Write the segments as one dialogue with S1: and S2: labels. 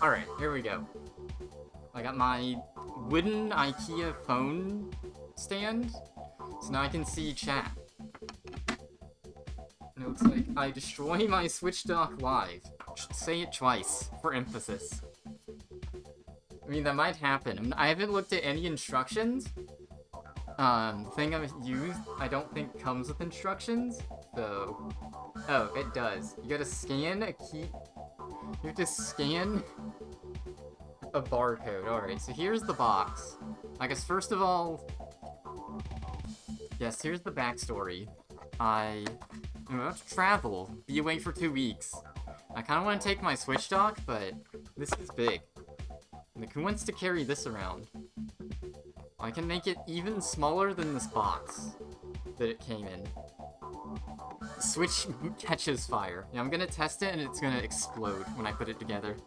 S1: Alright, here we go. I got my wooden IKEA phone stand, so now I can see chat. And it looks like I destroy my Switch dock live. Say it twice, for emphasis. I mean, that might happen. I haven't looked at any instructions. The thing I've used, I don't think comes with instructions, so... Oh, it does. You gotta scan a key... You have to scan a barcode. Alright, so here's the box. I guess first of all... Yes, here's the backstory. I'm about to travel, be away for 2 weeks. I kinda want to take my Switch dock, but this is big. Like, who wants to carry this around? I can make it even smaller than this box that it came in. The Switch catches fire. Yeah, I'm gonna test it and it's gonna explode when I put it together.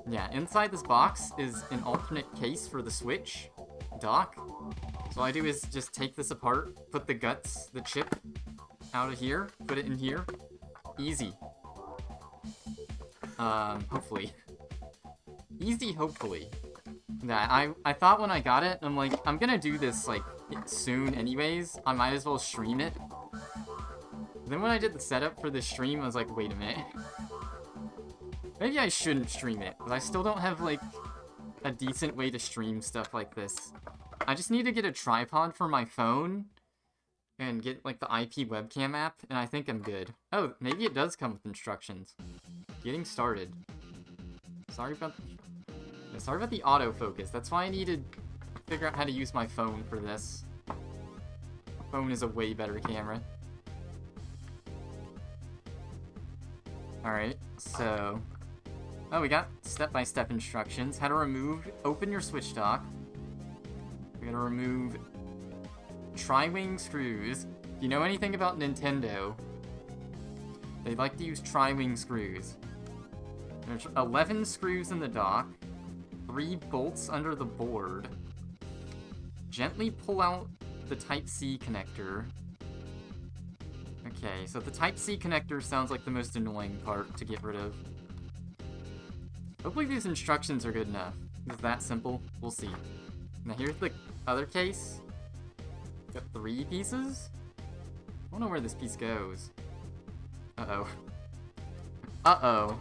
S1: Yeah, inside this box is an alternate case for the Switch dock. So all I do is just take this apart, put the guts, the chip, out of here, put it in here. Easy. Hopefully. Easy, hopefully. Yeah, I thought when I got it, I'm like, I'm gonna do this, like, soon anyways. I might as well stream it. Then when I did the setup for the stream, I was like, wait a minute. Maybe I shouldn't stream it, but I still don't have, like, a decent way to stream stuff like this. I just need to get a tripod for my phone and get, like, the IP webcam app, and I think I'm good. Oh, maybe it does come with instructions. Getting started. Sorry about the autofocus. That's why I need to figure out how to use my phone for this. Phone is a way better camera. Alright, so... Oh, we got step-by-step instructions. How to open your Switch dock. We gotta remove tri-wing screws. If you know anything about Nintendo, they like to use tri-wing screws. There's 11 screws in the dock, 3 bolts under the board. Gently pull out the Type-C connector. Okay, so the Type-C connector sounds like the most annoying part to get rid of. Hopefully these instructions are good enough. Is that simple? We'll see. Now here's the other case. Got 3 pieces? I don't know where this piece goes. Uh-oh. Uh-oh.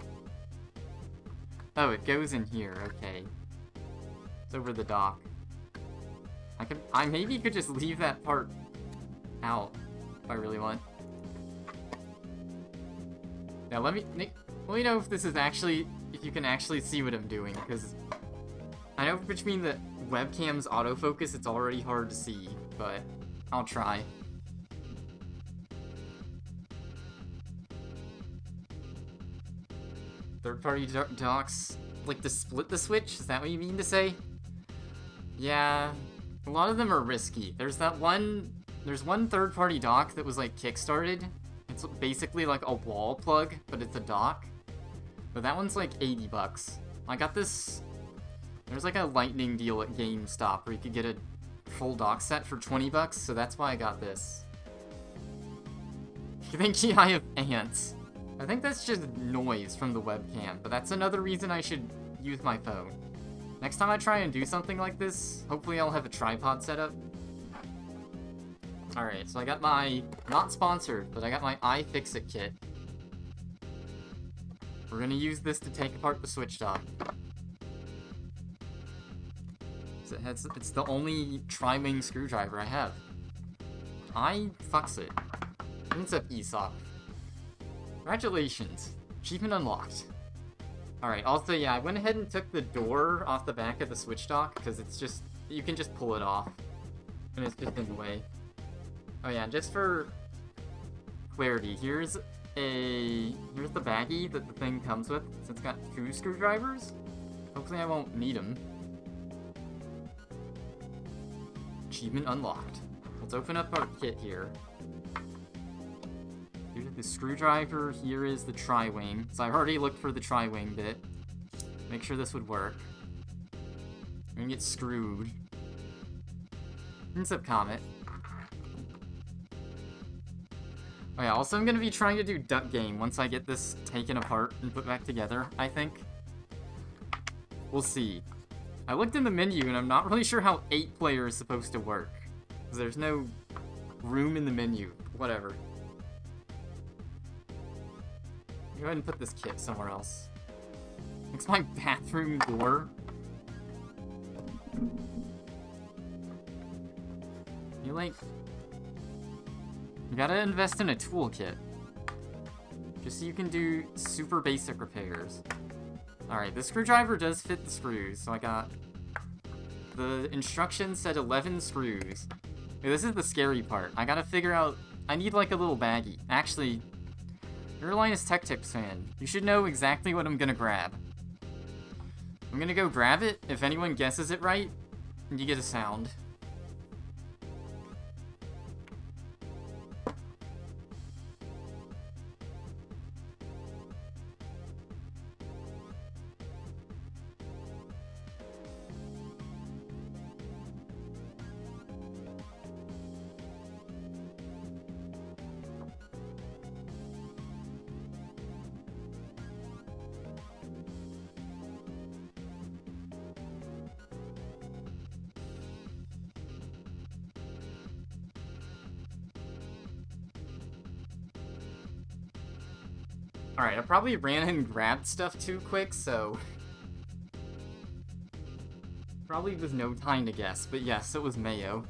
S1: Oh, it goes in here, okay. It's over the dock. I maybe could just leave that part out if I really want. Now let me know if this is actually, if you can actually see what I'm doing, because I know between the webcam's autofocus it's already hard to see, but I'll try. Third-party docks like to split the Switch? Is that what you mean to say? Yeah, a lot of them are risky. There's one third-party dock that was like kickstarted. It's basically like a wall plug, but it's a dock. But that one's like 80 bucks. I got this... There's like a lightning deal at GameStop where you could get a full dock set for 20 bucks, so that's why I got this. You think I have ants? I think that's just noise from the webcam, but that's another reason I should use my phone. Next time I try and do something like this, hopefully I'll have a tripod set up. Alright, so I got my... Not sponsored, but I got my iFixit kit. We're gonna use this to take apart the Switch dock. It's the only tri-wing screwdriver I have. iFixit. It's up ESOP. Congratulations. Achievement unlocked. Alright, also, yeah, I went ahead and took the door off the back of the Switch dock, because it's just... You can just pull it off. And it's just in the way. Oh yeah, just for clarity, here's the baggie that the thing comes with. So it's got 2 screwdrivers. Hopefully I won't need them. Achievement unlocked. Let's open up our kit here. Here's the screwdriver, here is the tri-wing. So I've already looked for the tri-wing bit. Make sure this would work. I'm gonna get screwed. Insect Comet. Oh yeah, also I'm gonna be trying to do Duck Game once I get this taken apart and put back together, I think. We'll see. I looked in the menu and I'm not really sure how 8-player is supposed to work. Because there's no room in the menu. Whatever. Go ahead and put this kit somewhere else. It's my bathroom door. You gotta invest in a toolkit. Just so you can do super basic repairs. Alright, the screwdriver does fit the screws, so I got... The instructions said 11 screws. Okay, this is the scary part. I gotta figure out... I need like a little baggie. Actually, you're a Linus Tech Tips fan. You should know exactly what I'm gonna grab. I'm gonna go grab it. If anyone guesses it right, you get a sound. Alright, I probably ran and grabbed stuff too quick, so... Probably was no time to guess, but yes, it was mayo.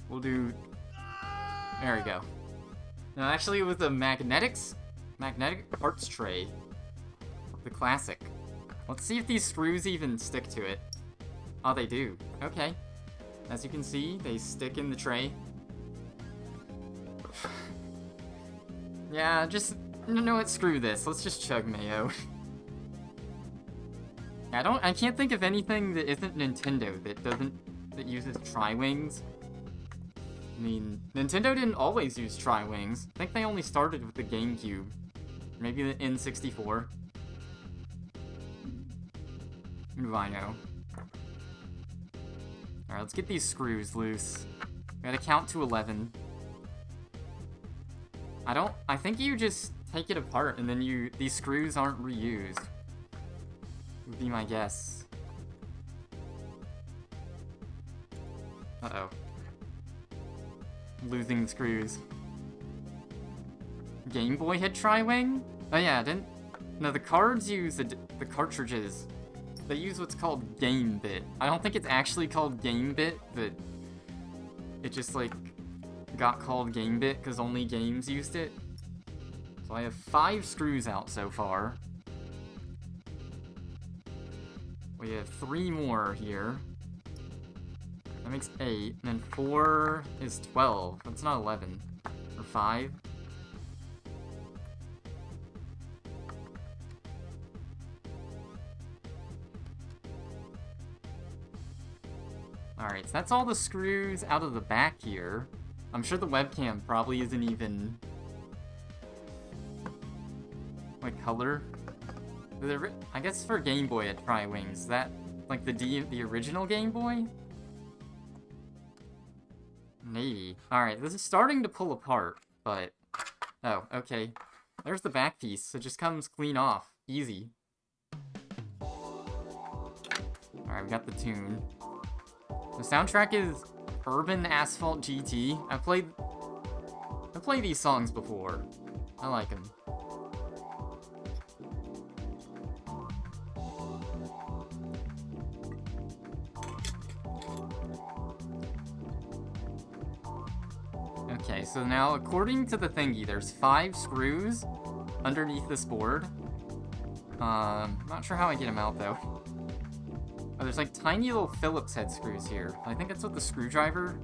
S1: We'll do... There we go. No, actually it was the magnetic parts tray. The classic. Let's see if these screws even stick to it. Oh, they do. Okay. As you can see, they stick in the tray. Yeah, just... No, what? Screw this. Let's just chug mayo. I can't think of anything that isn't Nintendo that uses tri-wings. I mean, Nintendo didn't always use tri-wings. I think they only started with the GameCube. Maybe the N64. What do I know? Alright, let's get these screws loose. Gotta count to 11. I think you just take it apart and then these screws aren't reused. Would be my guess. Uh-oh. Losing the screws. Game Boy had tri-wing? Oh yeah, no, the cards use the cartridges. They use what's called Game Bit. I don't think it's actually called Game Bit, but it just like got called Game Bit because only games used it. So I have 5 screws out so far. We have 3 more here. That makes 8, and then 4 is 12. That's not 11. Or 5. Alright, so that's all the screws out of the back here. I'm sure the webcam probably isn't even... what color? I guess for Game Boy at tri-wings, that... like the original Game Boy? Maybe. Alright, this is starting to pull apart, but... oh, okay. There's the back piece. It just comes clean off. Easy. Alright, we got the tune. The soundtrack is Urban Asphalt GT. I've played these songs before. I like them. Okay, so now according to the thingy, there's 5 screws underneath this board. Not sure how I get them out though. Oh, there's like tiny little Phillips head screws here. I think that's what the screwdriver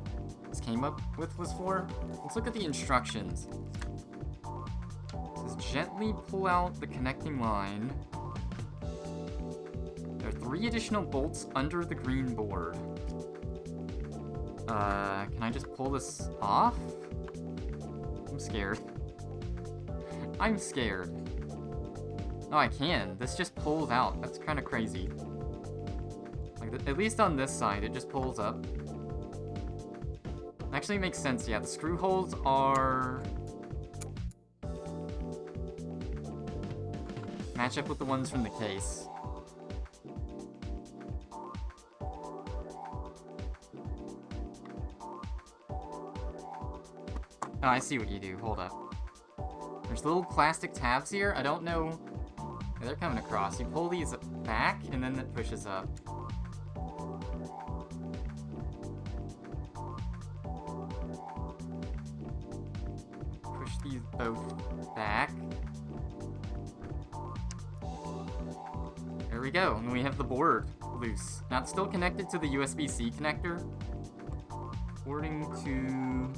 S1: this came up with was for. Let's look at the instructions. It says gently pull out the connecting line. There are 3 additional bolts under the green board. Can I just pull this off? I'm scared. I'm scared. No, I can. This just pulls out. That's kind of crazy. Like, at least on this side, it just pulls up. Actually makes sense, yeah. The screw holes are... match up with the ones from the case. Oh, I see what you do. Hold up. There's little plastic tabs here. I don't know. Yeah, they're coming across. You pull these back, and then it pushes up. Push these both back. There we go, and we have the board loose. Now it's still connected to the USB-C connector. According to...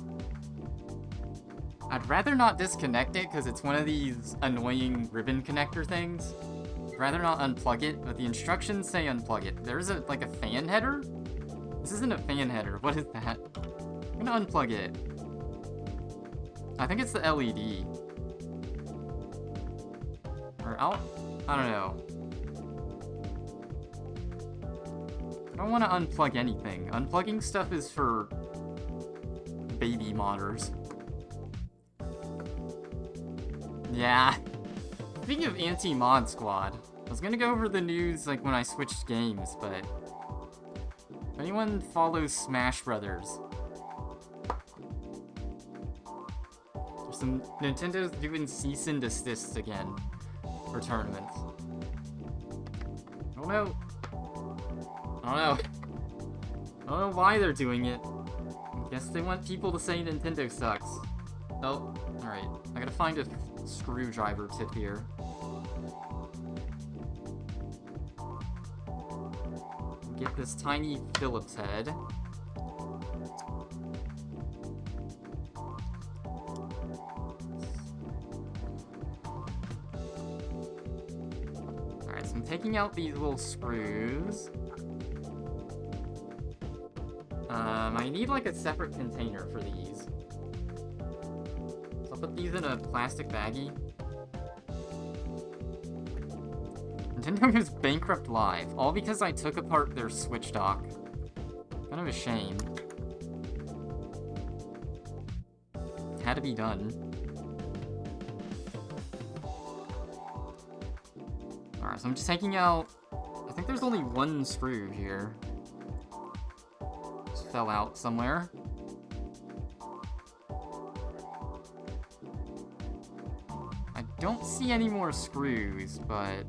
S1: I'd rather not disconnect it, because it's one of these annoying ribbon connector things. I'd rather not unplug it, but the instructions say unplug it. There's like a fan header? This isn't a fan header. What is that? I'm gonna unplug it. I think it's the LED. Or I don't know. I don't want to unplug anything. Unplugging stuff is for baby modders. Yeah. Speaking of anti-mod squad, I was gonna go over the news like when I switched games, but if anyone follows Smash Brothers, there's some Nintendo's doing cease and desists again for tournaments. I don't know. I don't know why they're doing it. I guess they want people to say Nintendo sucks. Oh, alright. I gotta find a screwdriver tip here. Get this tiny Phillips head. Alright, so I'm taking out these little screws. I need like a separate container for these. So I'll put these in a plastic baggie. Nintendo goes bankrupt live, all because I took apart their Switch dock. Kind of a shame. It had to be done. Alright, so I'm just taking out... I think there's only one screw here. Just fell out somewhere. I don't see any more screws, but...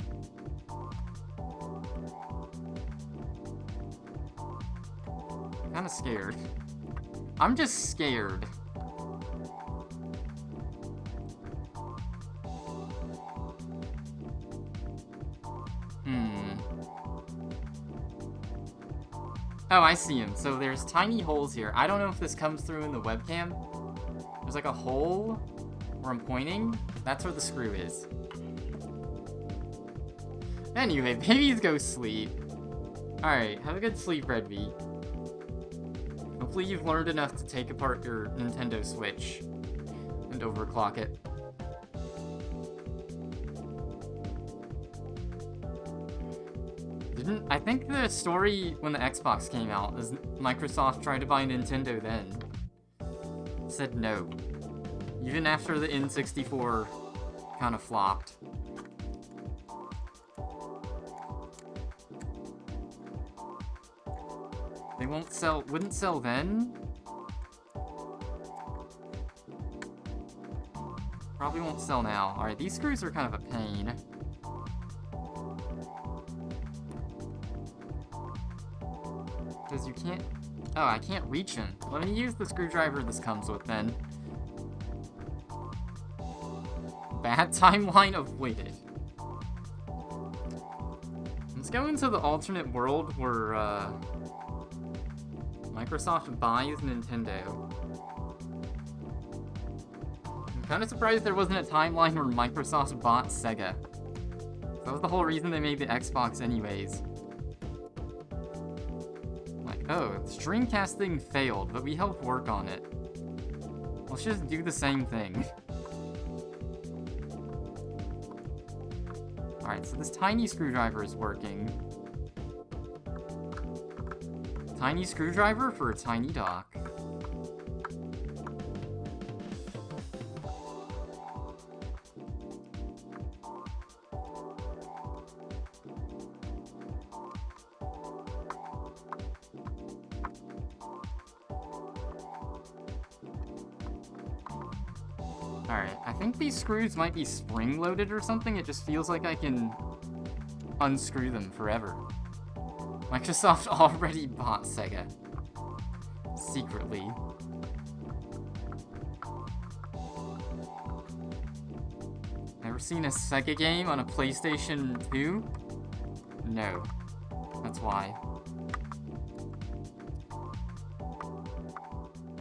S1: I'm kinda scared. I'm just scared. Oh, I see him. So there's tiny holes here. I don't know if this comes through in the webcam. There's like a hole where I'm pointing. That's where the screw is. Anyway, babies go sleep. Alright, have a good sleep, Redby. Hopefully you've learned enough to take apart your Nintendo Switch and overclock it. I think the story when the Xbox came out is Microsoft tried to buy Nintendo then. Said no. Even after the N64 kind of flopped. They wouldn't sell then? Probably won't sell now. Alright, these screws are kind of a pain. Because you can't... Oh, I can't reach them. Let me use the screwdriver this comes with, then. Bad timeline avoided. Let's go into the alternate world where, Microsoft buys Nintendo. I'm kind of surprised there wasn't a timeline where Microsoft bought Sega. That was the whole reason they made the Xbox anyways. Oh, the Dreamcast thing failed, but we helped work on it. Let's just do the same thing. Alright, so this tiny screwdriver is working. Tiny screwdriver for a tiny dock. Alright, I think these screws might be spring-loaded or something. It just feels like I can unscrew them forever. Microsoft already bought Sega. Secretly. Ever seen a Sega game on a PlayStation 2? No. That's why.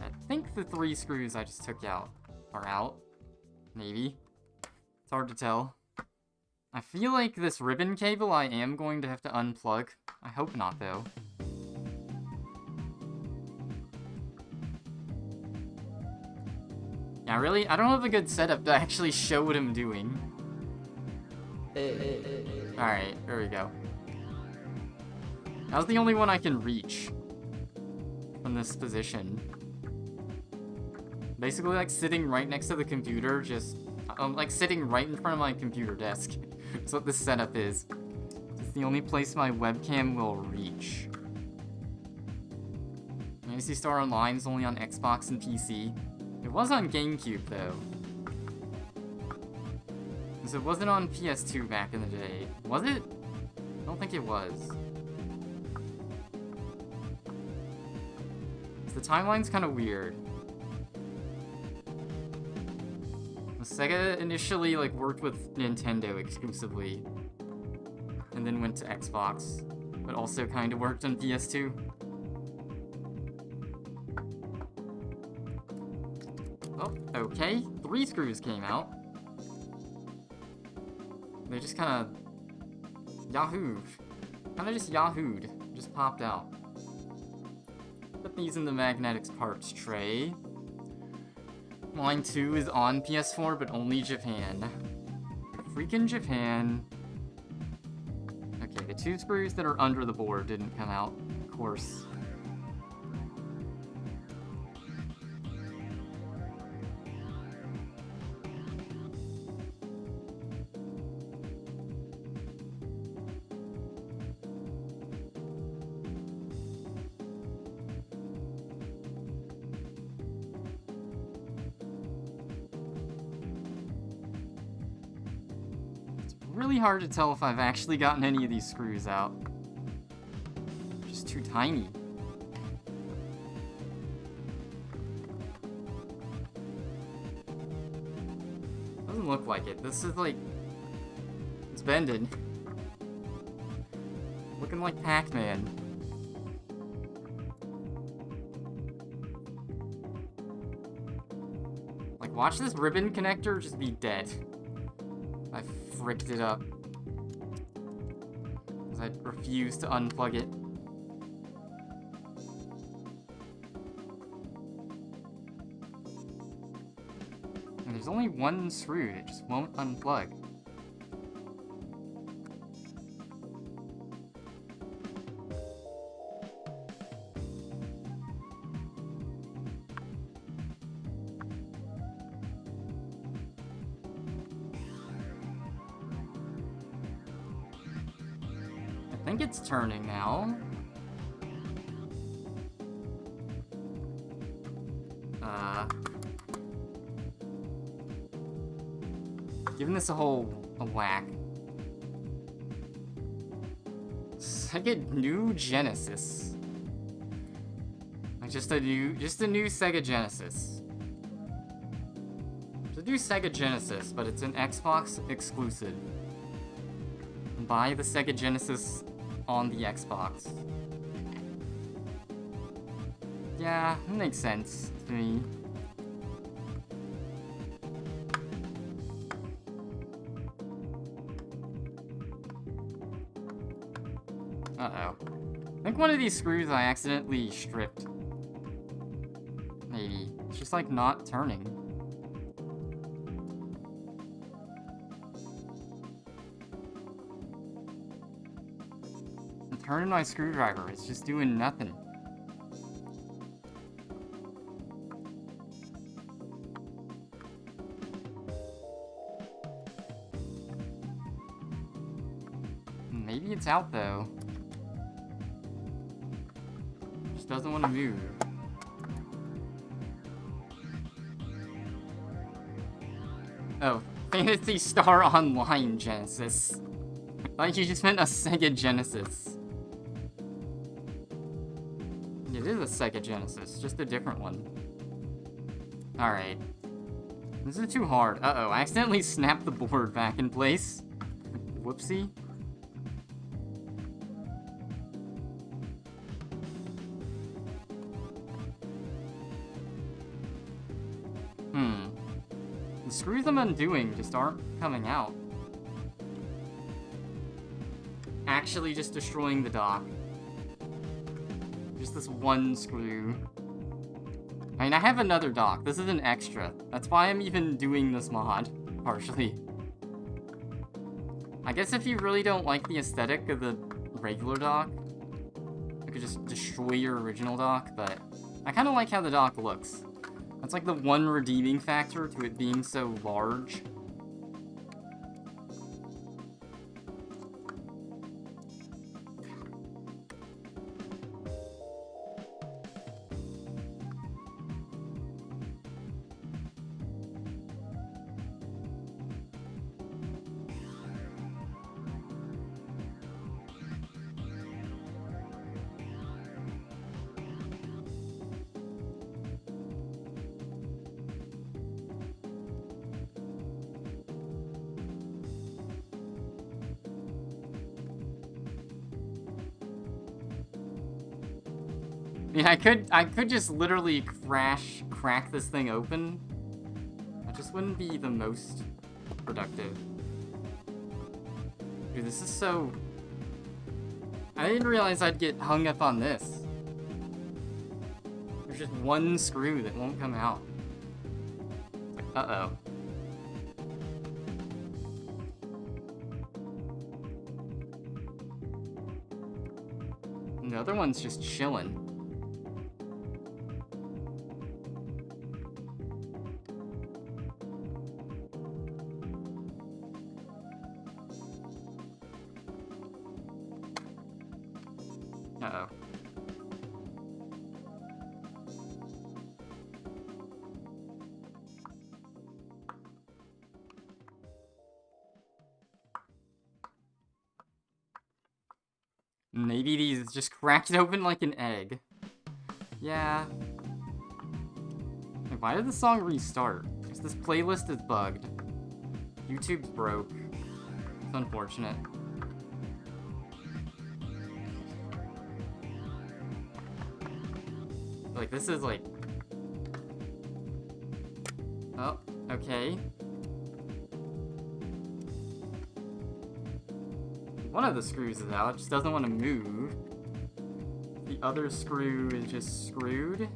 S1: I think the 3 screws I just took out are out. Maybe. It's hard to tell. I feel like this ribbon cable I am going to have to unplug. I hope not, though. Yeah, really? I don't have a good setup to actually show what I'm doing. Alright, there we go. That was the only one I can reach from this position. Basically, like, sitting right next to the computer, just... like, sitting right in front of my computer desk. That's what this setup is. It's the only place my webcam will reach. Fantasy Star Online is only on Xbox and PC. It was on GameCube, though. Because it wasn't on PS2 back in the day. Was it? I don't think it was. The timeline's kind of weird. Sega initially, like, worked with Nintendo exclusively. And then went to Xbox. But also kind of worked on PS2. Oh, okay. 3 screws came out. They just kind of... Yahooed. Kind of just Yahooed. Just popped out. Put these in the magnetics parts tray. Line 2 is on PS4, but only Japan. Freaking Japan. Okay, the 2 screws that are under the board didn't come out, of course. Really hard to tell if I've actually gotten any of these screws out. Just too tiny. Doesn't look like it. This is like... It's bended. Looking like Pac-Man. Like, watch this ribbon connector just be dead. I fricked it up. Because I refuse to unplug it. And there's only one screw, it just won't unplug. I think it's turning now. Giving this a whack. Sega New Genesis. Like just a new Sega Genesis. It's a new Sega Genesis, but it's an Xbox exclusive. Buy the Sega Genesis on the Xbox. Yeah, that makes sense to me. Uh-oh. I think one of these screws I accidentally stripped. Maybe. It's just like not turning. I'm turning my screwdriver, it's just doing nothing. Maybe it's out though. Just doesn't want to move. Oh, Phantasy Star Online Genesis. Like you just meant a Sega Genesis. It is a Sega Genesis, just a different one. Alright. This is too hard. Uh-oh, I accidentally snapped the board back in place. Whoopsie. The screws I'm undoing just aren't coming out. Actually just destroying the dock. Just this one screw. I mean, I have another dock. This is an extra. That's why I'm even doing this mod, partially. I guess if you really don't like the aesthetic of the regular dock, you could just destroy your original dock, but I kind of like how the dock looks. That's like the one redeeming factor to it being so large. I mean, I could just literally crack this thing open. That just wouldn't be the most productive. Dude, this is so... I didn't realize I'd get hung up on this. There's just one screw that won't come out. It's like, uh-oh. And the other one's just chilling. Uh-oh. Maybe these just cracked open like an egg. Yeah. Like, why did the song restart? Because this playlist is bugged. YouTube's broke. It's unfortunate. Like, this is like... Oh, okay. One of the screws is out, it just doesn't want to move. The other screw is just screwed.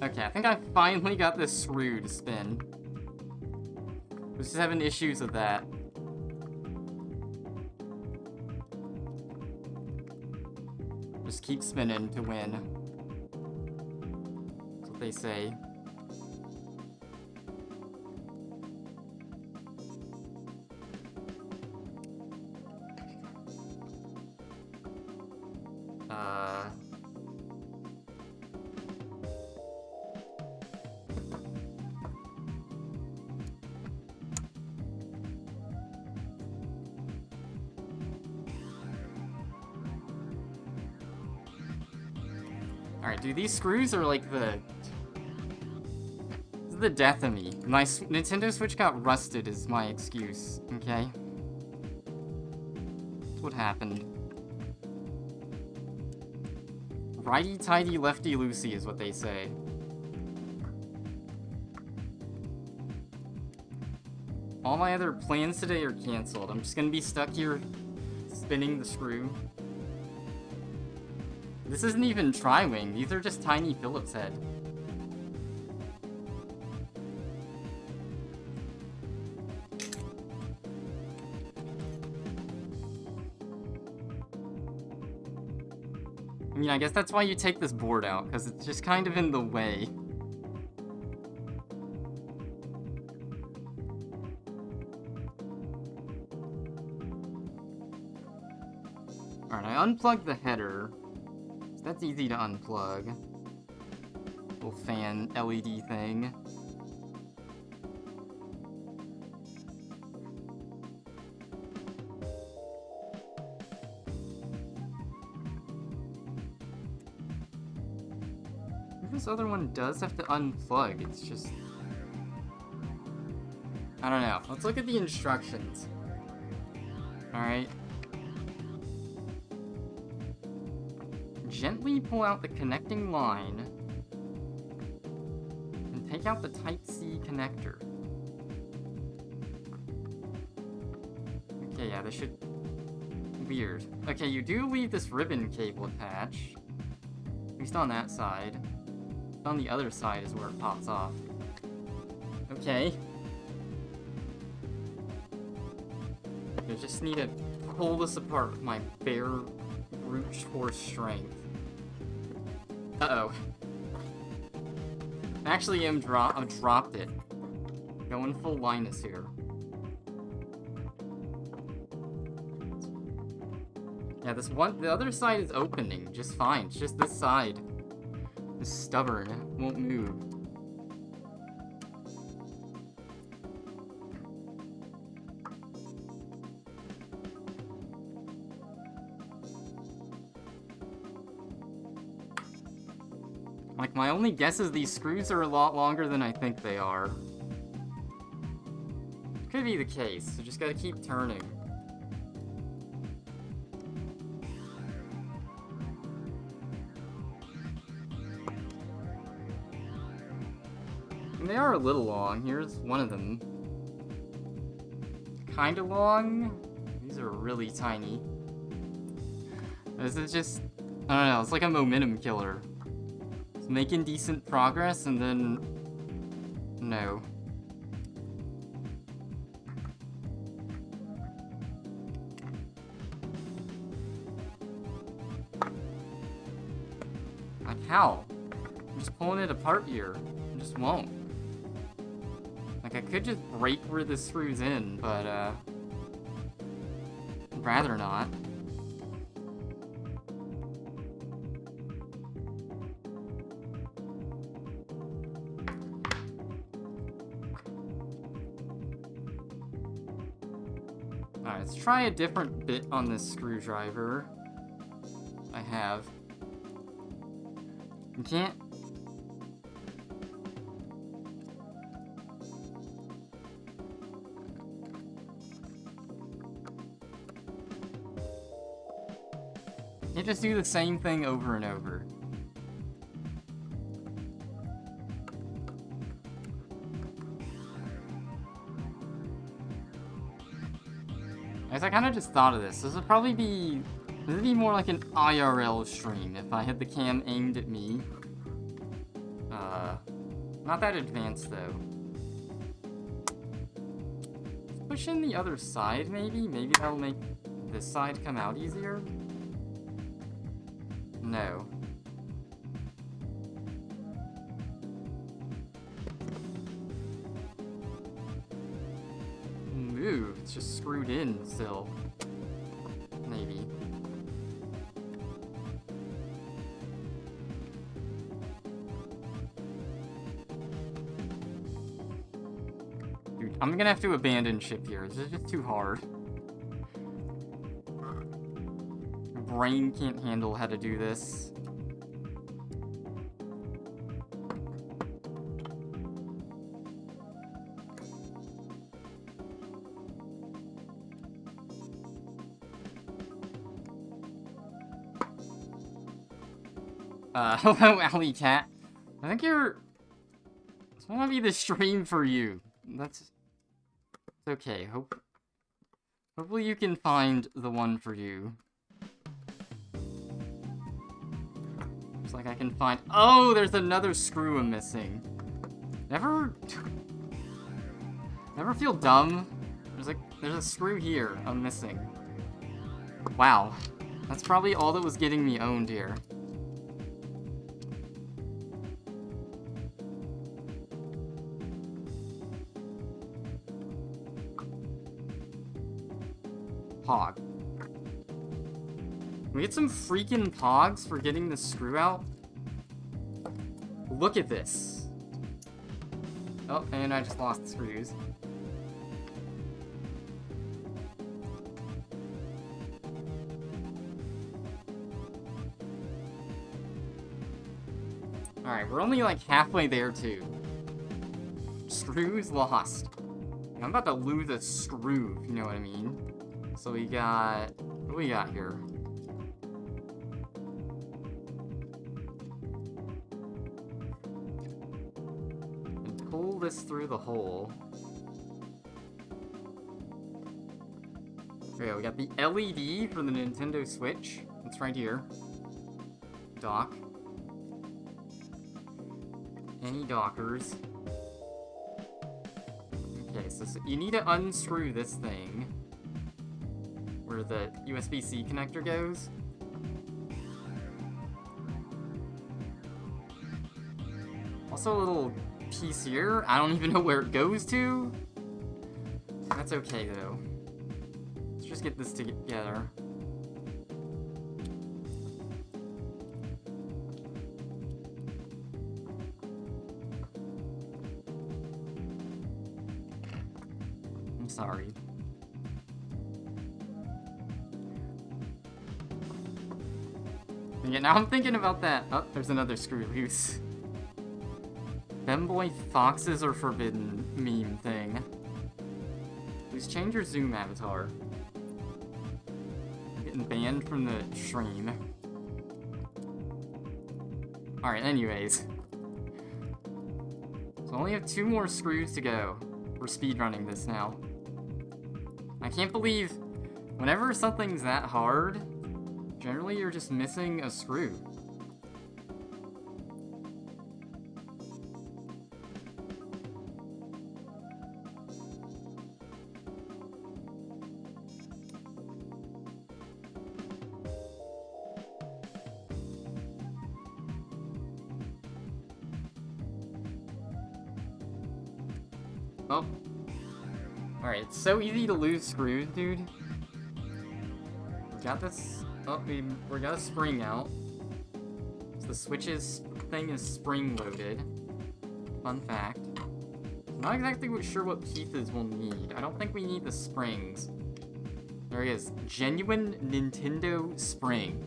S1: Okay, I think I finally got this screw to spin. I was just having issues with that. Just keep spinning to win. That's what they say. Alright, dude, these screws are like the... This is the death of me. My Nintendo Switch got rusted is my excuse, okay? That's what happened. Righty-tighty, lefty-loosey is what they say. All my other plans today are canceled. I'm just gonna be stuck here spinning the screw. This isn't even Tri-Wing, these are just tiny Phillips head. I mean, I guess that's why you take this board out, because it's just kind of in the way. Alright, I unplugged the header. So that's easy to unplug. Little fan LED thing. This other one does have to unplug, it's just... I don't know. Let's look at the instructions. Alright. Gently pull out the connecting line and take out the Type-C connector. Okay, yeah, this should... Weird. Okay, you do leave this ribbon cable attached. At least on that side. On the other side is where it pops off. Okay. I just need to pull this apart with my bare brute force strength. Uh-oh. Actually, I dropped it. Going full Linus here. Yeah, the other side is opening just fine. It's just this side. Stubborn, won't move. Like, my only guess is these screws are a lot longer than I think they are. Could be the case, so just gotta keep turning. They are a little long. Here's one of them. Kinda long. These are really tiny. This is just... I don't know, it's like a momentum killer. It's making decent progress, and then... No. Like, how? I'm just pulling it apart here. It just won't. Like, I could just break where this screws in, but, I'd rather not. Alright, let's try a different bit on this screwdriver. I have. You can't... You just do the same thing over and over. Guys, I kind of just thought of this. This would be more like an IRL stream if I had the cam aimed at me. Not that advanced though. Let's push in the other side maybe? Maybe that'll make this side come out easier? No. Move, it's just screwed in still. Maybe. Dude, I'm gonna have to abandon ship here. This is just too hard. Brain can't handle how to do this. Hello, Alley Cat. I think this might be the stream for you. It's okay. Hopefully you can find the one for you. Looks like I can find... Oh, there's another screw I'm missing. Never feel dumb. There's a screw here I'm missing. Wow. That's probably all that was getting me owned here. Pog. We get some freaking pogs for getting the screw out. Look at this. Oh, and I just lost the screws. Alright, we're only like halfway there too. Screws lost. I'm about to lose a screw, if you know what I mean. So we got... what do we got here? And pull this through the hole. Okay, we got the LED for the Nintendo Switch. It's right here. Dock. Any dockers. Okay, so you need to unscrew this thing where the USB-C connector goes. Also a little piece here. I don't even know where it goes to. That's okay though. Let's just get this together. I'm sorry. Yeah, now I'm thinking about that. Oh, there's another screw loose. Femboy foxes are forbidden meme thing. Please change your Zoom avatar. I'm getting banned from the stream. Alright, anyways. So I only have 2 more screws to go. We're speedrunning this now. I can't believe whenever something's that hard, generally you're just missing a screw. Oh. Alright, it's so easy to lose screws, dude. We got this. Oh, we got a spring out. So the Switch's thing is spring-loaded. Fun fact. I'm not exactly sure what pieces we'll need. I don't think we need the springs. There he is. Genuine Nintendo spring.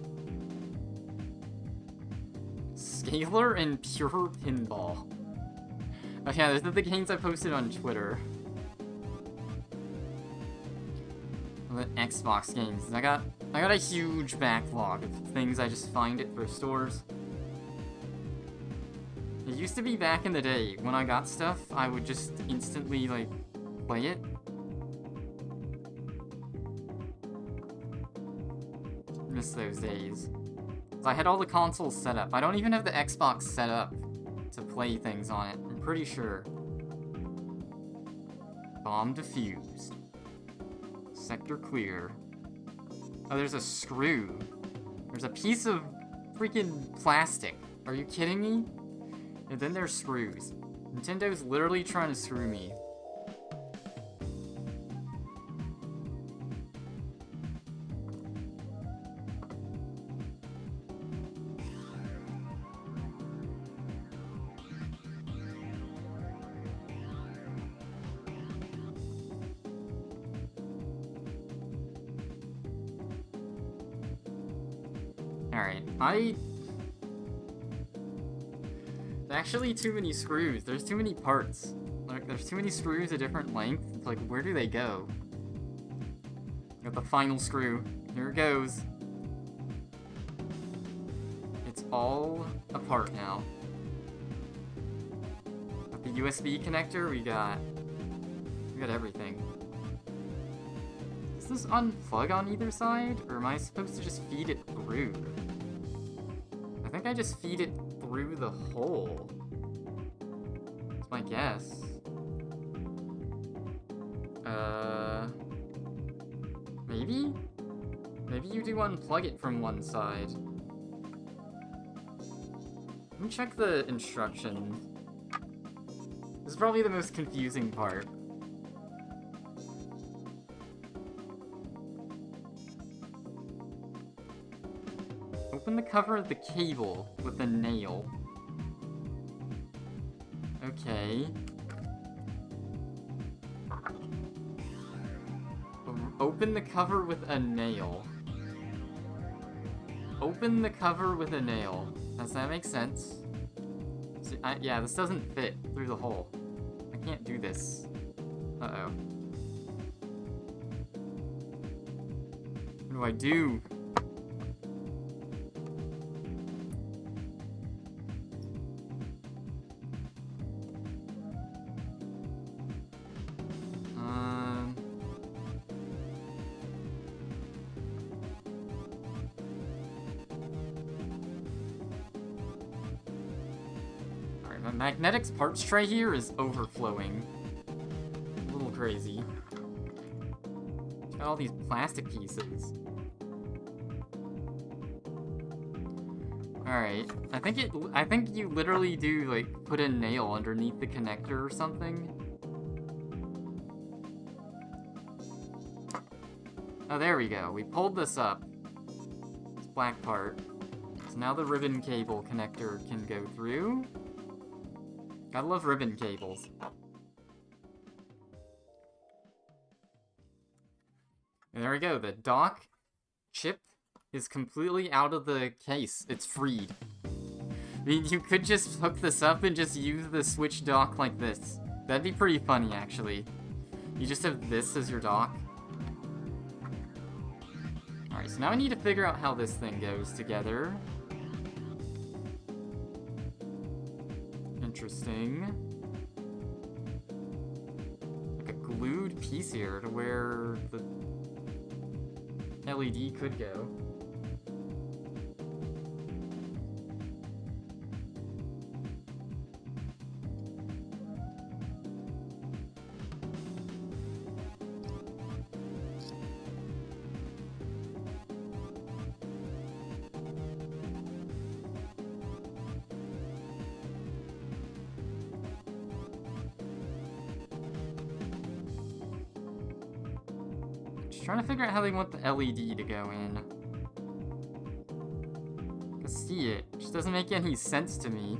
S1: Scalar and pure pinball. Oh yeah, those are the games I posted on Twitter. The Xbox games. I got a huge backlog of things I just find at thrift stores. It used to be back in the day, when I got stuff, I would just instantly, like, play it. Miss those days. So I had all the consoles set up. I don't even have the Xbox set up to play things on it. I'm pretty sure. Bomb defused. Sector clear. Oh, there's a screw. There's a piece of freaking plastic. Are you kidding me? And then there's screws. Nintendo's literally trying to screw me. Alright, There's actually too many screws. There's too many parts. Like, there's too many screws a different length. It's like, where do they go? Got the final screw. Here it goes. It's all apart now. Got the USB connector. We got everything. Does this unplug on either side? Or am I supposed to just feed it through? I think I just feed it through the hole. That's my guess. Maybe? Maybe you do unplug it from one side. Let me check the instructions. This is probably the most confusing part. Open the cover of the cable with a nail. Okay. Open the cover with a nail. Open the cover with a nail. Does that make sense? So, yeah, this doesn't fit through the hole. I can't do this. Uh-oh. What do I do? Alright, my magnetics parts tray here is overflowing. A little crazy. Got all these plastic pieces. Alright, I think you literally do, like, put a nail underneath the connector or something. Oh, there we go. We pulled this up. This black part. So now the ribbon cable connector can go through. Gotta love ribbon cables. And there we go. The dock chip is completely out of the case. It's freed. I mean, you could just hook this up and just use the switch dock like this. That'd be pretty funny, actually. You just have this as your dock. Alright, so now I need to figure out how this thing goes together. Interesting. Like a glued piece here to where the LED could go. Trying to figure out how they want the LED to go in. I can see it. Just doesn't make any sense to me.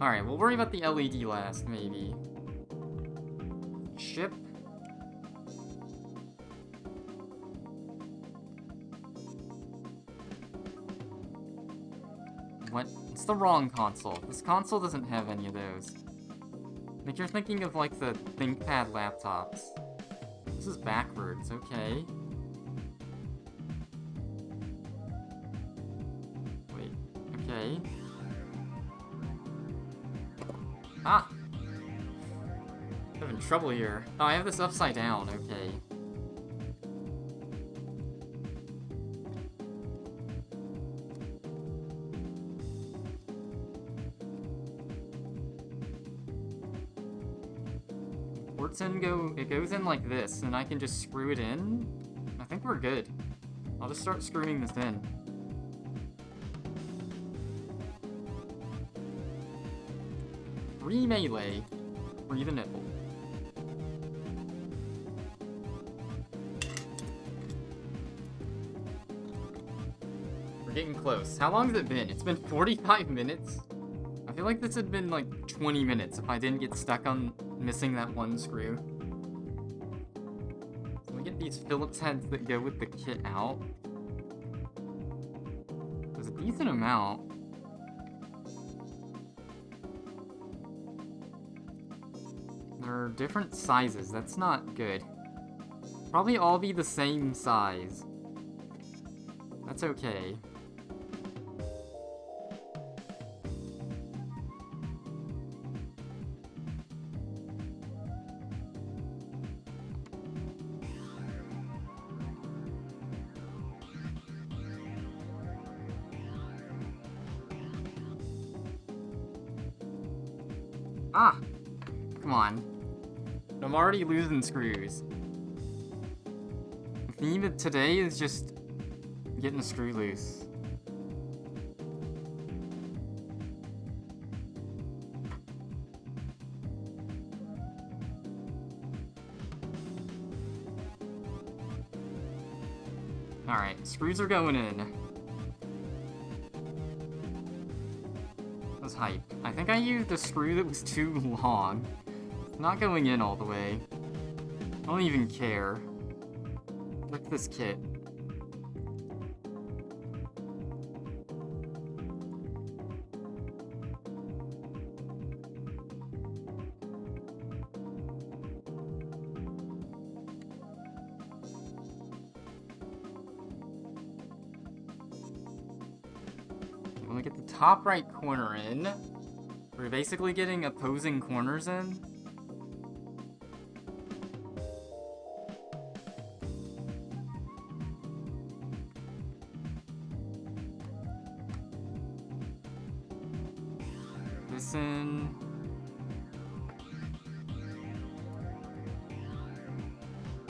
S1: Alright, we'll worry about the LED last, maybe. Chip. What? It's the wrong console. This console doesn't have any of those. Like, you're thinking of, like, the ThinkPad laptops. This is backwards, okay. Wait, okay. Ah! I'm having trouble here. Oh, I have this upside down, okay. It goes in like this, and I can just screw it in. I think we're good. I'll just start screwing this in. Free melee. Free the nipple. We're getting close. How long has it been? It's been 45 minutes? I feel like this had been like 20 minutes if I didn't get stuck on missing that one screw. So we get these Phillips heads that go with the kit out. There's a decent amount. There are different sizes. That's not good. Probably all be the same size. That's okay. Ah! Come on. I'm already losing screws. The theme of today is just getting a screw loose. Alright, screws are going in. was hype. I think I used a screw that was too long. Not going in all the way. I don't even care. Look at this kit. When we get the top right corner in, we're basically getting opposing corners in. This in.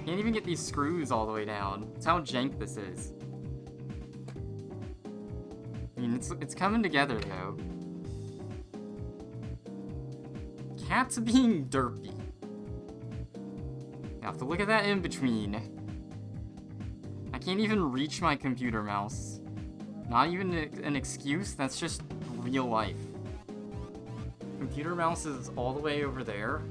S1: Can't even get these screws all the way down. That's how jank this is. I mean, it's coming together, though. Cat's being derpy. I have to look at that in between. I can't even reach my computer mouse. Not even an excuse, that's just real life. Computer mouse is all the way over there.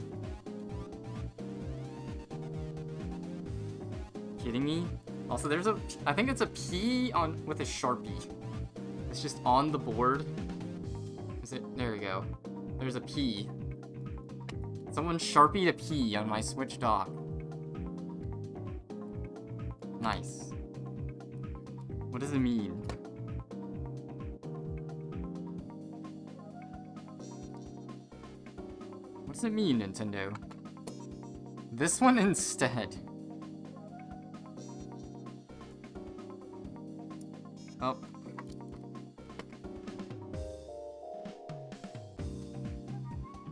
S1: Kidding me? Also, there's I think it's a P on with a Sharpie. It's just on the board. Is it? There we go. There's a P. Someone Sharpied a P on my Switch dock. Nice. What does it mean? What does it mean, Nintendo? This one instead. Oh.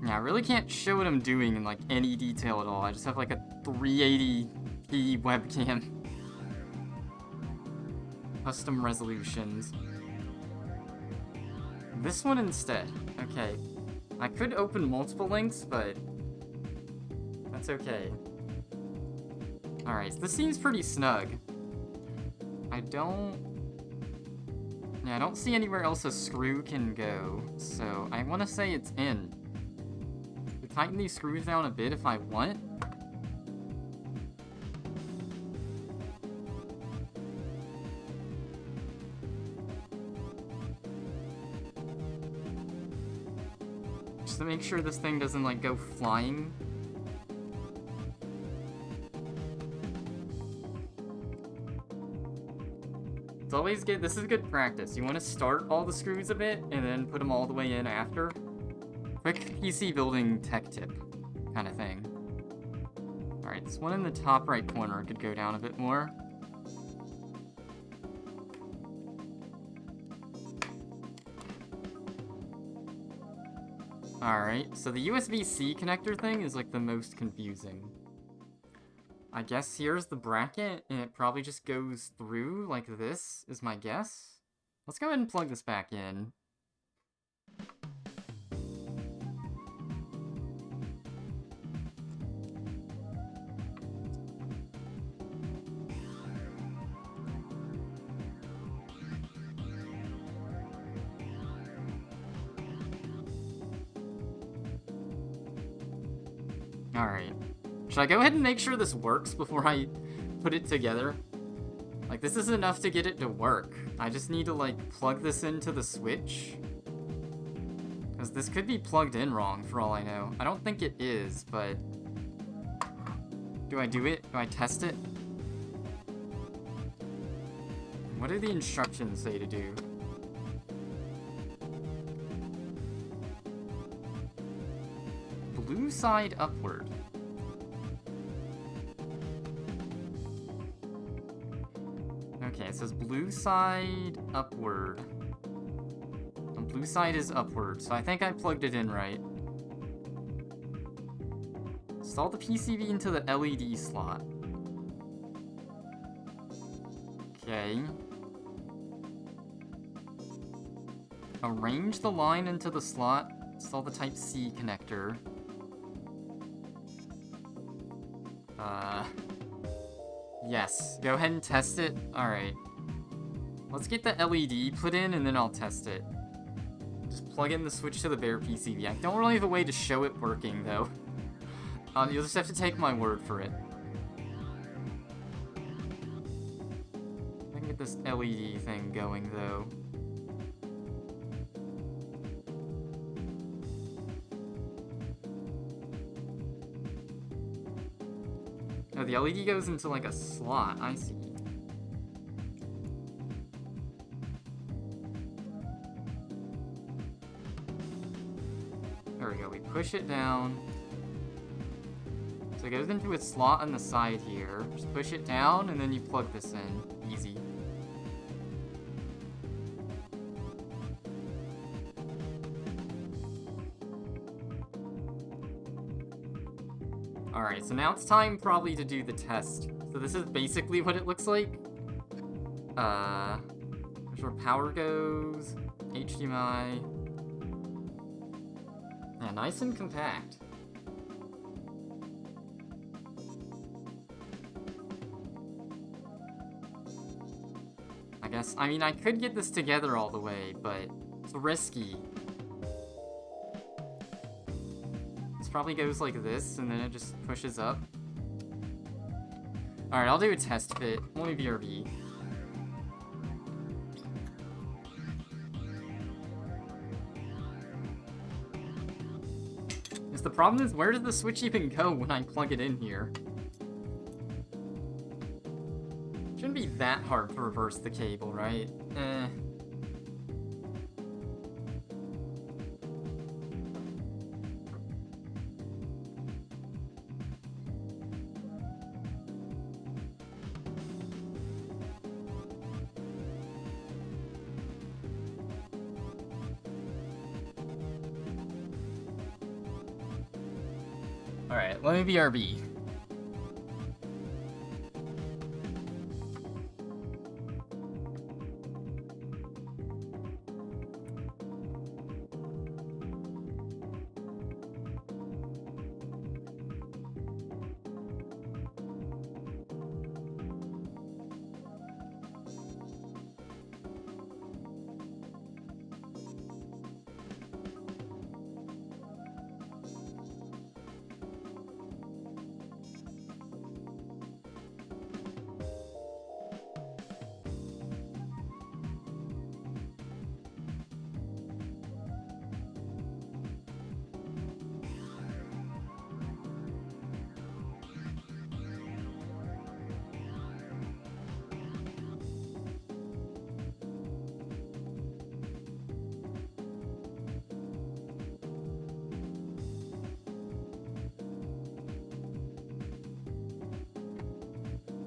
S1: Yeah, I really can't show what I'm doing in, like, any detail at all. I just have, like, a 380p webcam. Custom resolutions. This one instead. Okay. I could open multiple links, but that's okay. Alright, so this seems pretty snug. I don't see anywhere else a screw can go, so I want to say it's in. Tighten these screws down a bit if I want. Just to make sure this thing doesn't, like, go flying. It's always good. This is good practice. You want to start all the screws a bit and then put them all the way in after. Quick PC building tech tip kind of thing. Alright, this one in the top right corner could go down a bit more. Alright, so the USB-C connector thing is, like, the most confusing. I guess here's the bracket, and it probably just goes through like this, is my guess. Let's go ahead and plug this back in. Alright. Should I go ahead and make sure this works before I put it together? Like, this is enough to get it to work. I just need to, like, plug this into the Switch. Because this could be plugged in wrong, for all I know. I don't think it is, but... Do I do it? Do I test it? What do the instructions say to do? Blue side upward. Okay, it says blue side upward. And blue side is upward, so I think I plugged it in right. Install the PCB into the LED slot. Okay. Arrange the line into the slot. Install the Type-C connector. Yes. Go ahead and test it. Alright. Let's get the LED put in and then I'll test it. just plug in the switch to the bare PCB. I don't really have a way to show it working, though. You'll just have to take my word for it. I can get this LED thing going, though. Oh, the LED goes into, like, a slot. I see. There we go. We push it down. So it goes into a slot on the side here. Just push it down, and then you plug this in. Easy. Alright, so now it's time probably to do the test. So this is basically what it looks like. There's where power goes. HDMI. Yeah, nice and compact. I mean, I could get this together all the way, but it's risky. This probably goes like this, and then it just pushes up. Alright, I'll do a test fit. Only BRB. Because the problem is, where does the switch even go when I plug it in here? Shouldn't be that hard to reverse the cable, right? Alright, let me BRB.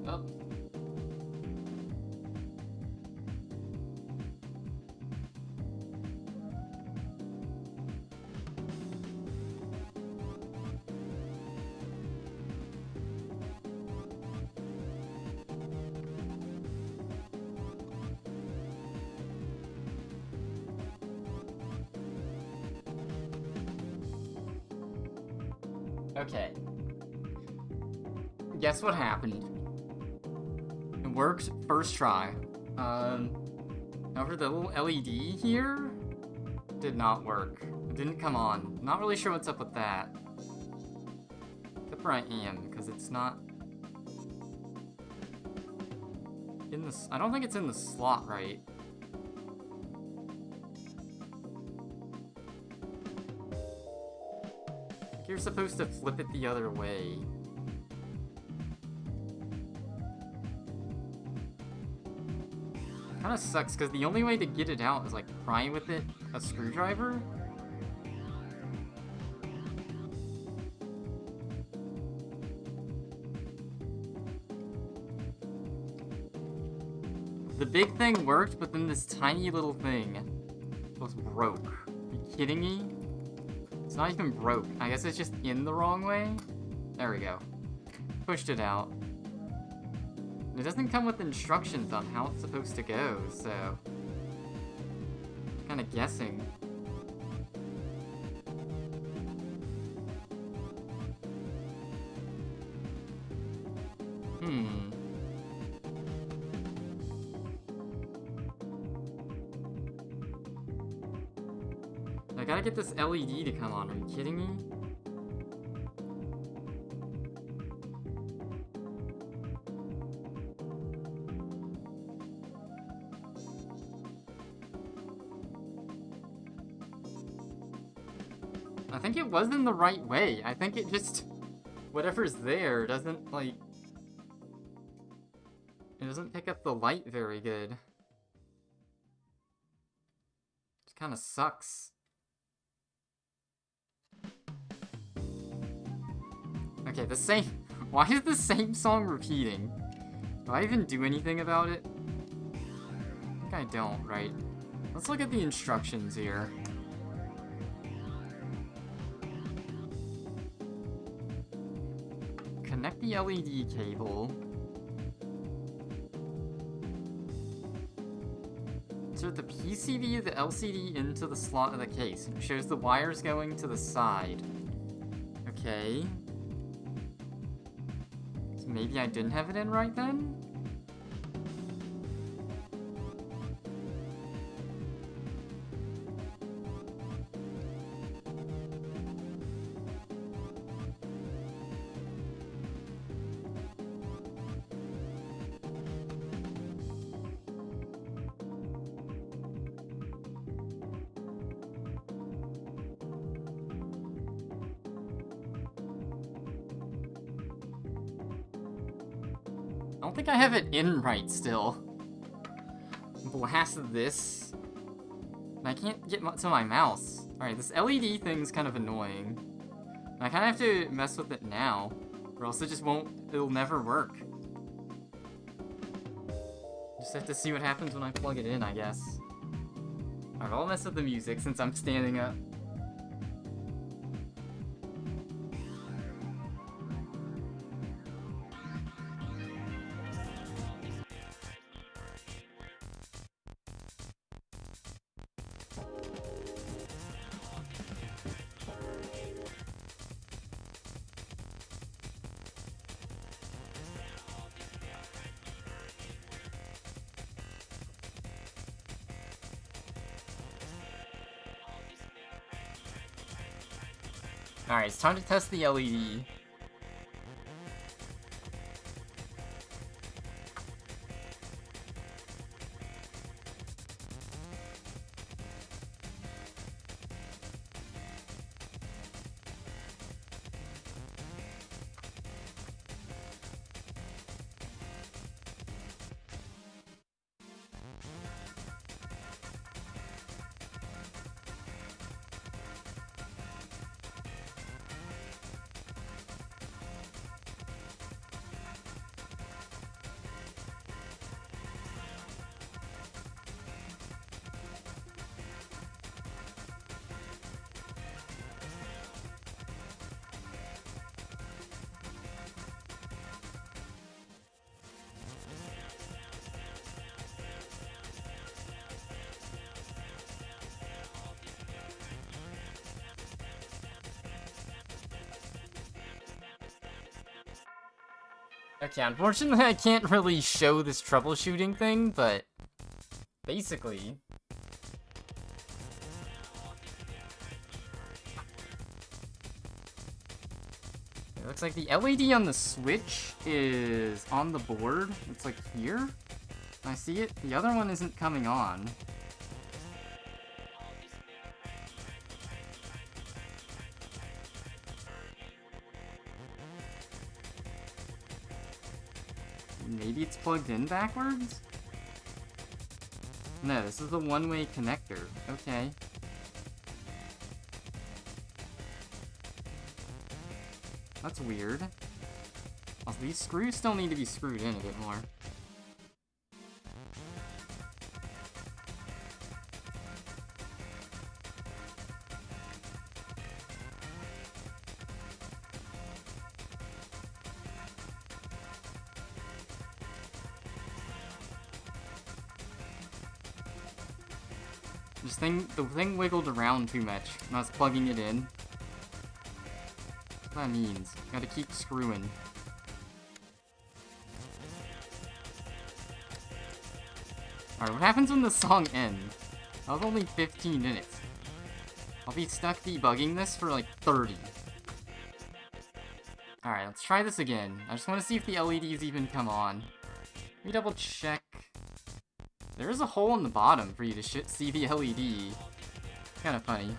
S1: Oh. Okay. Guess what happened? It worked first try. However, the little LED here did not work. It didn't come on. Not really sure what's up with that. Except where I am, because it's not in the... I don't think it's in the slot right. I think you're supposed to flip it the other way. Kinda sucks, because the only way to get it out is, like, pry with it a screwdriver. The big thing worked, but then this tiny little thing was broke. Are you kidding me? It's not even broke. I guess it's just in the wrong way. There we go. Pushed it out. It doesn't come with instructions on how it's supposed to go, so... kind of guessing. I gotta get this LED to come on. Are you kidding me? I think it was in the right way. I think it just... Whatever's there doesn't, like... It doesn't pick up the light very good. It kind of sucks. Okay, the same... Why is the same song repeating? Do I even do anything about it? I think I don't, right? Let's look at the instructions here. Connect the LED cable. Insert the PCB of the LCD into the slot of the case. It shows the wires going to the side. Okay. So maybe I didn't have it in right then? I don't think I have it in right still. Blast this. And I can't get to my mouse. Alright, this LED thing's kind of annoying. And I kind of have to mess with it now. Or else it just won't... It'll never work. Just have to see what happens when I plug it in, I guess. Alright, I'll mess with the music since I'm standing up. Alright, it's time to test the LED. Okay, unfortunately I can't really show this troubleshooting thing, but basically... It looks like the LED on the switch is on the board. It's like here. I see it. The other one isn't coming on. Maybe it's plugged in backwards? No, this is the one-way connector. Okay. That's weird. Also, these screws still need to be screwed in a bit more. The thing wiggled around too much when I was plugging it in. That's what that means. Gotta keep screwing. Alright, what happens when the song ends? That was only 15 minutes. I'll be stuck debugging this for like 30. Alright, let's try this again. I just want to see if the LEDs even come on. Let me double check. There is a hole in the bottom for you to see the LED. Kind of funny.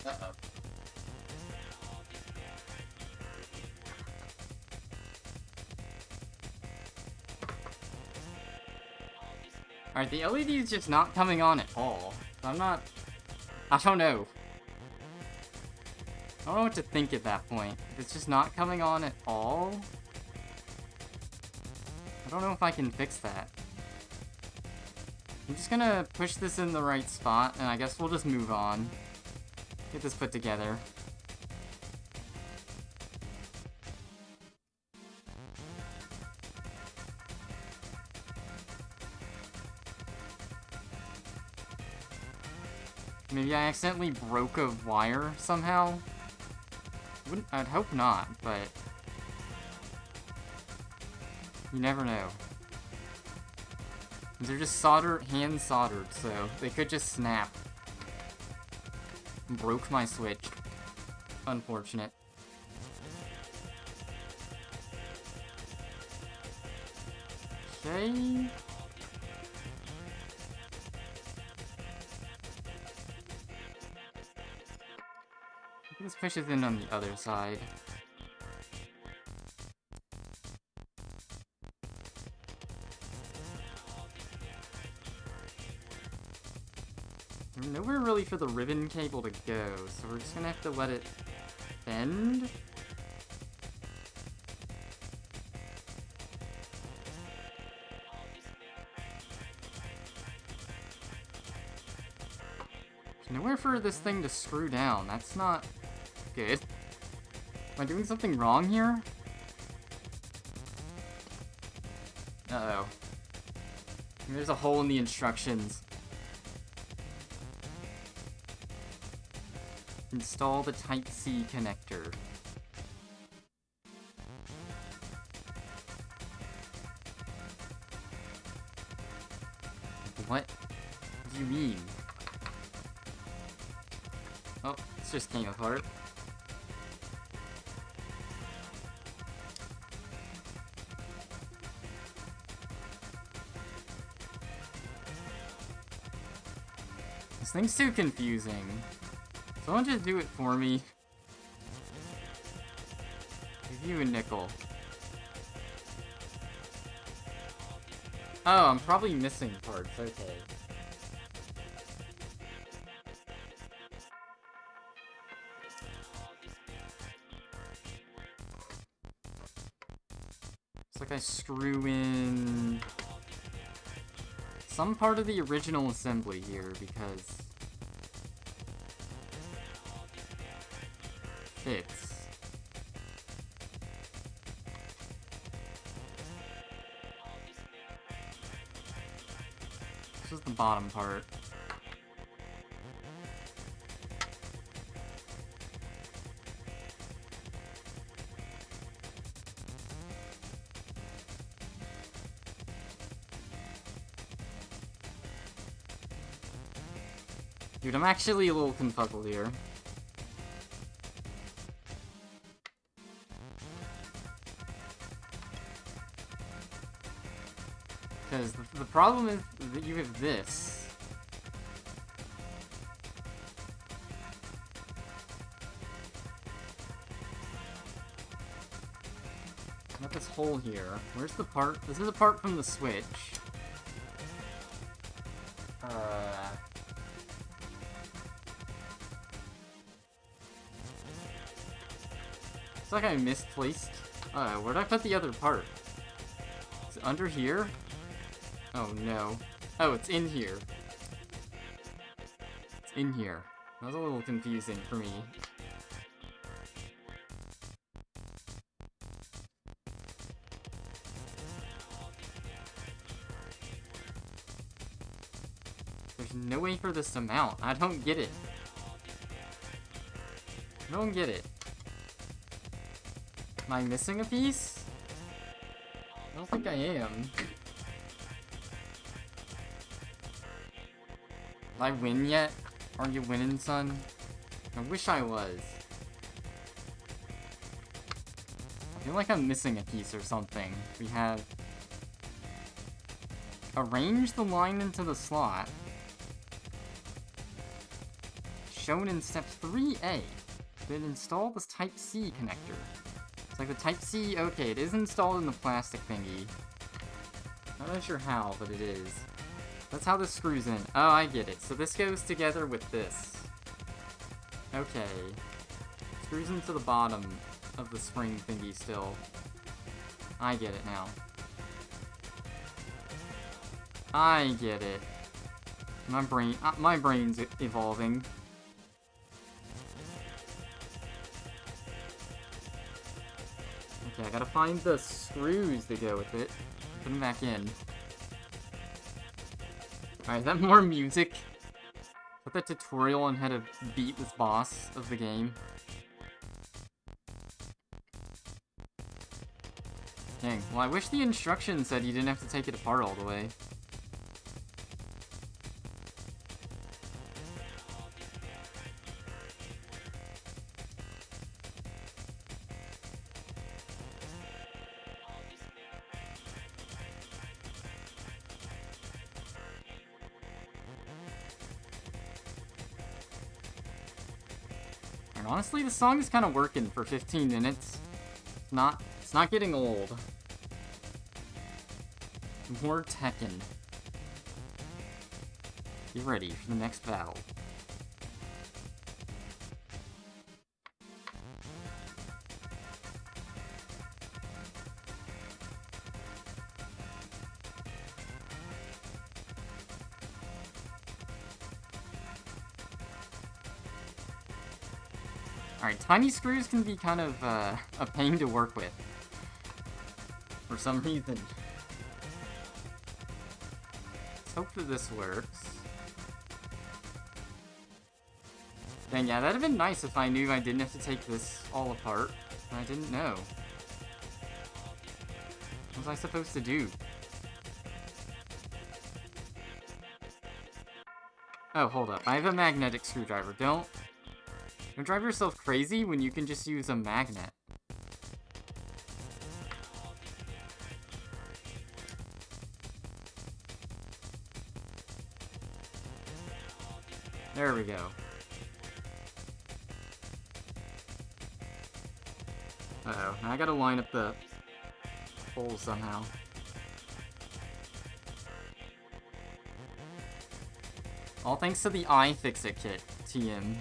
S1: Uh-oh. Alright, the LED is just not coming on at all. I don't know. I don't know what to think at that point. If it's just not coming on at all, I don't know if I can fix that. I'm just gonna push this in the right spot, and I guess we'll just move on. Get this put together. Maybe I accidentally broke a wire somehow? I'd hope not, but you never know. They're just hand soldered, so they could just snap. Broke my switch. Unfortunate. Okay. Let's push it in on the other side. There's nowhere really for the ribbon cable to go, so we're just gonna have to let it bend. There's nowhere for this thing to screw down. That's not good. Am I doing something wrong here? Uh-oh. There's a hole in the instructions. Install the Type-C connector. What do you mean? Oh, it's just came apart. This thing's too confusing. Someone just do it for me. Give you a nickel. Oh, I'm probably missing parts, okay. It's like I screw in some part of the original assembly here, because fits. This is the bottom part. Dude, I'm actually a little confuzzled here. Because the problem is that you have this. Got this hole here. Where's the part? This is a part from the Switch. It's like I misplaced. Where'd I put the other part? Is it under here? Oh no. Oh, it's in here. It's in here. That was a little confusing for me. There's no way for this to mount. I don't get it. I don't get it. Am I missing a piece? I don't think I am. Did I win yet? Are you winning, son? I wish I was. I feel like I'm missing a piece or something. We have... arrange the line into the slot. Shown in step 3A. Then install this Type-C connector. It's like the Type-C, okay, it is installed in the plastic thingy. Not really sure how, but it is. That's how this screws in. Oh, I get it. So this goes together with this. Okay. Screws into the bottom of the spring thingy still. I get it now. I get it. My brain's evolving. Okay, I gotta find the screws that go with it. Put them back in. Alright, is that more music? Is that the tutorial on how to beat this boss of the game? Dang, well I wish the instructions said you didn't have to take it apart all the way. Honestly, the song is kind of working for 15 minutes. It's not getting old. More Tekken. Get ready for the next battle. Alright, tiny screws can be kind of a pain to work with. For some reason. Let's hope that this works. Dang, yeah, that'd have been nice if I knew I didn't have to take this all apart. And I didn't know. What was I supposed to do? Oh, hold up. I have a magnetic screwdriver. Don't drive yourself crazy when you can just use a magnet. There we go. Uh-oh, now I gotta line up the holes somehow. All thanks to the iFixit kit, TM.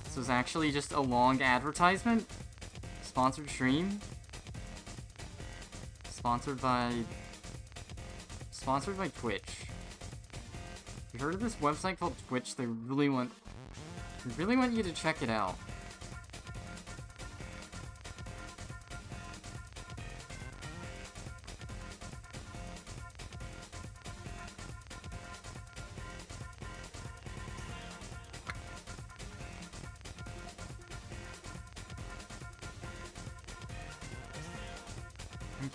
S1: This was actually just a long advertisement. Sponsored stream. Sponsored by Twitch. You heard of this website called Twitch? They really want you to check it out.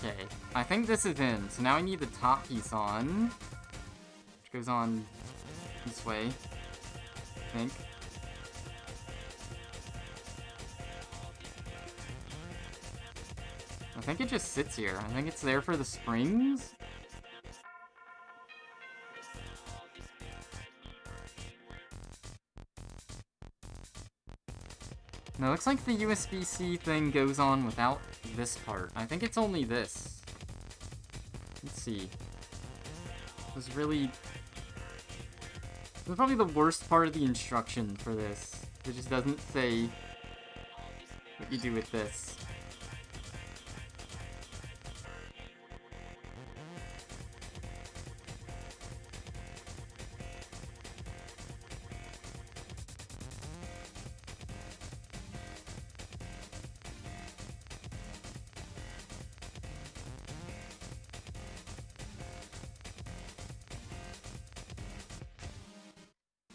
S1: Okay, I think this is in, so now I need the top piece on. goes on this way, I think. I think it just sits here. I think it's there for the springs. No, it looks like the USB-C thing goes on without this part. I think it's only this. Let's see. It was really... This is probably the worst part of the instruction for this. It just doesn't say what you do with this.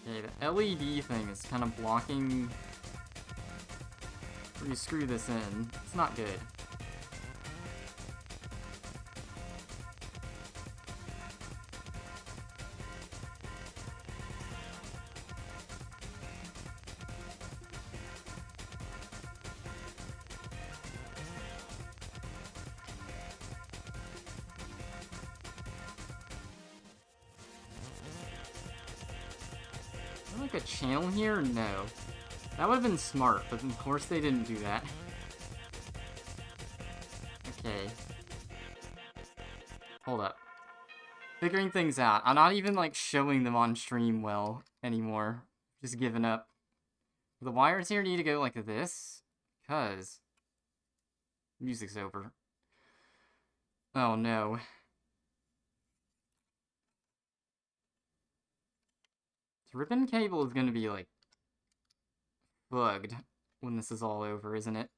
S1: Okay, the LED thing is kind of blocking where you screw this in. It's not good. Like a channel here? No. That would have been smart, but of course they didn't do that. Okay. Hold up. Figuring things out. I'm not even, like, showing them on stream well anymore. Just giving up. The wires here need to go like this, because music's over. Oh no. The ribbon cable is gonna be, like, bugged when this is all over, isn't it?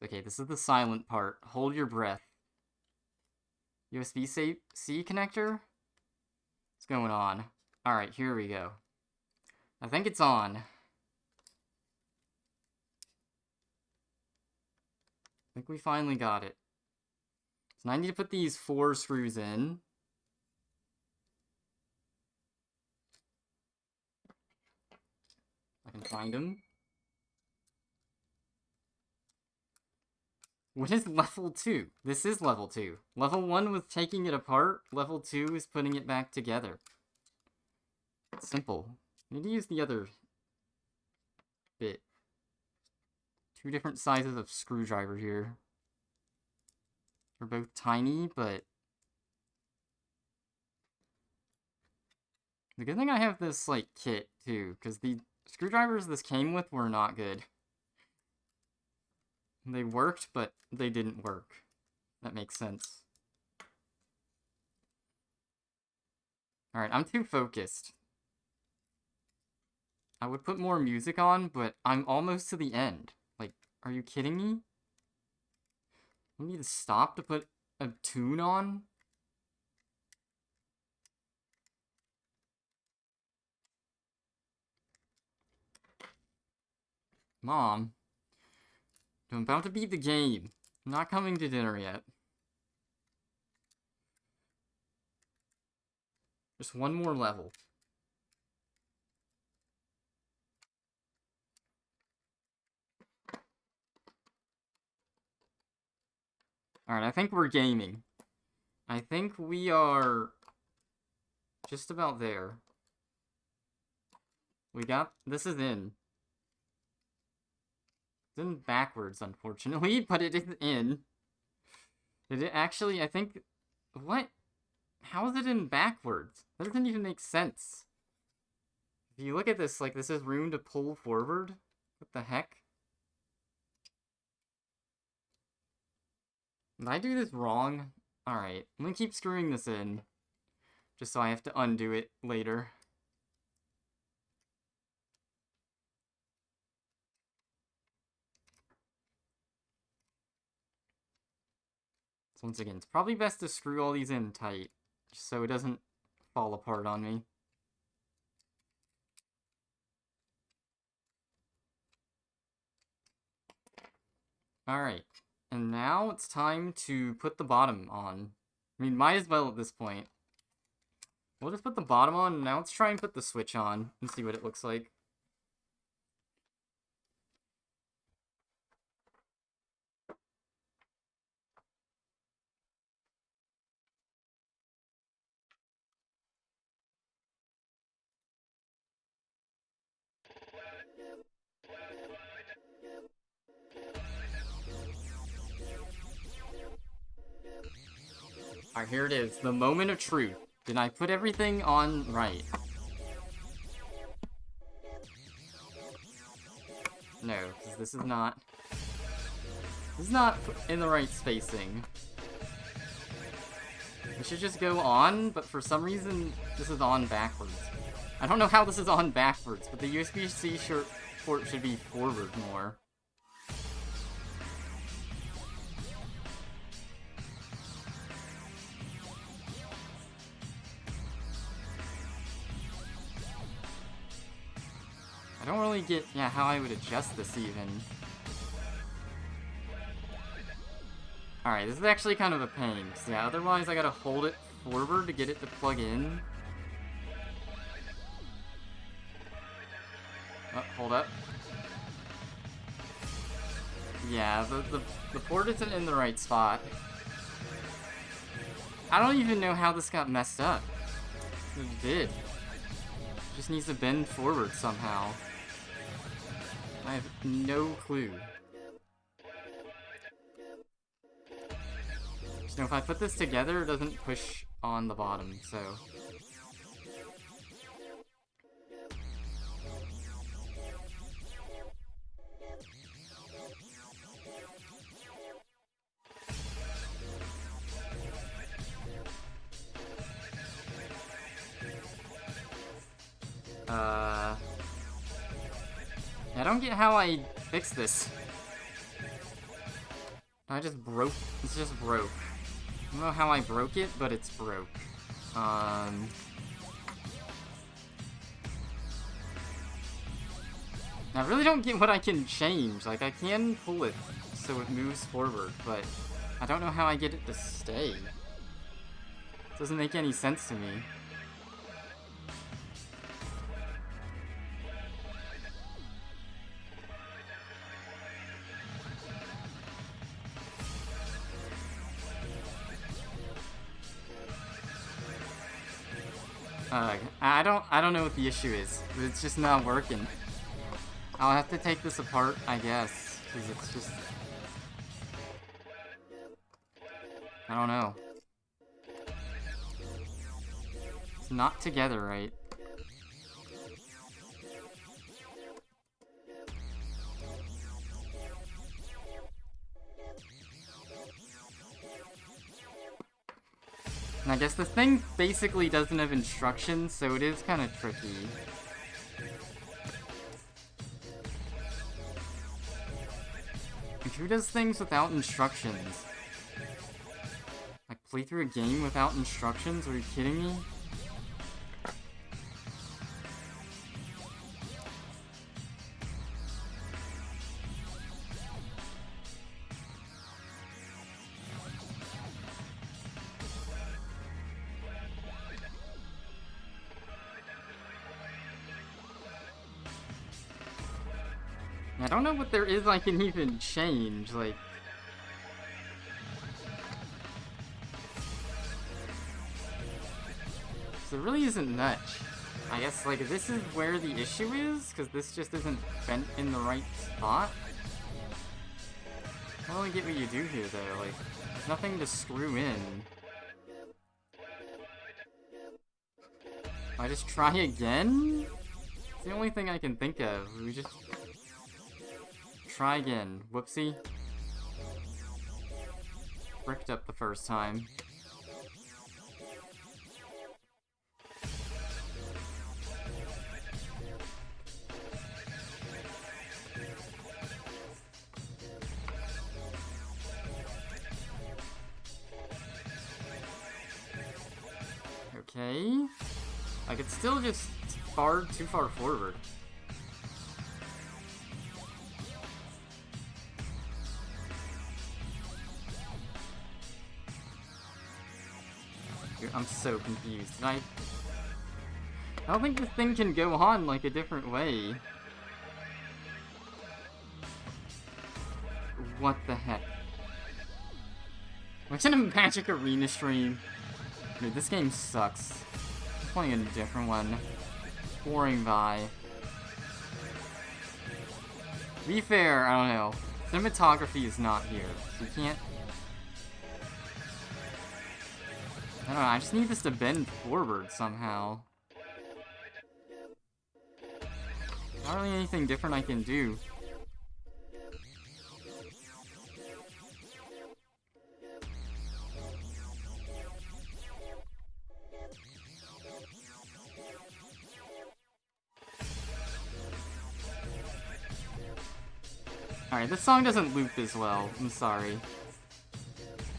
S1: Okay, this is the silent part. Hold your breath. USB-C connector? What's going on? Alright, here we go. I think it's on. I think we finally got it. So now I need to put these 4 screws in. I can find them. What is level 2? This is level 2. Level 1 was taking it apart. Level 2 is putting it back together. It's simple. I need to use the other bit. 2 different sizes of screwdriver here. They're both tiny, but... The good thing I have this, like, kit, too, because the screwdrivers this came with were not good. They worked, but they didn't work. That makes sense. Alright, I'm too focused. I would put more music on, but I'm almost to the end. Like, are you kidding me? I need to stop to put a tune on? Mom. I'm about to beat the game. I'm not coming to dinner yet. Just one more level. Alright, I think we're gaming. I think we are just about there. We got... This is in. It's in backwards, unfortunately, but it is in. Did it actually, I think... What? How is it in backwards? That doesn't even make sense. If you look at this, like, this is room to pull forward. What the heck? Did I do this wrong? Alright, I'm gonna keep screwing this in. Just so I have to undo it later. So once again, it's probably best to screw all these in tight. Just so it doesn't fall apart on me. Alright, and now it's time to put the bottom on. I mean, might as well at this point. We'll just put the bottom on, and now let's try and put the switch on and see what it looks like. Alright, here it is. The moment of truth. Did I put everything on right? No, because this is not... This is not in the right spacing. It should just go on, but for some reason, this is on backwards. I don't know how this is on backwards, but the USB-C port should be forward more. I don't really get, how I would adjust this even. Alright, this is actually kind of a pain. So yeah, otherwise I gotta hold it forward to get it to plug in. Oh, hold up. Yeah, the port isn't in the right spot. I don't even know how this got messed up. It did. It just needs to bend forward somehow. I have no clue. So if I put this together, it doesn't push on the bottom, so... I don't get how I fix this. I just broke. It's just broke. I don't know how I broke it, but it's broke. I really don't get what I can change. Like, I can pull it so it moves forward, but I don't know how I get it to stay. It doesn't make any sense to me. I don't know what the issue is. It's just not working. I'll have to take this apart, I guess, because it's just... I don't know. It's not together right. And I guess the thing basically doesn't have instructions, so it is kind of tricky. Like, who does things without instructions? Like, play through a game without instructions? Are you kidding me? I don't know what there is I can even change, like... So there really isn't much. I guess, like, this is where the issue is, because this just isn't bent in the right spot. I don't really get what you do here, though, like, there's nothing to screw in. I just try again? It's the only thing I can think of. We just... Try again. Whoopsie. Bricked up the first time. Okay. Like, it's still just too far forward. Dude, I'm so confused. I don't think this thing can go on, like, a different way. What the heck? What's in a Magic Arena stream? Dude, this game sucks. I'm playing a different one. Boring by. To be fair, I don't know. Cinematography is not here. So you can't... I don't know, I just need this to bend forward somehow. Not really anything different I can do. Alright, this song doesn't loop as well. I'm sorry.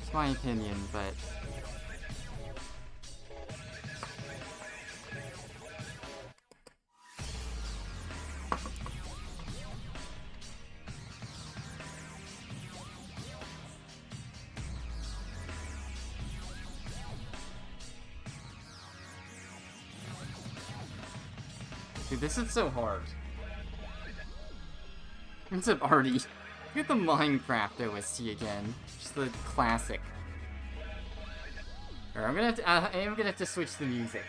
S1: It's my opinion, but... Dude, this is so hard. What's up, Artie? Look at the Minecraft OST again. Just the classic. Alright, I am gonna have to switch the music.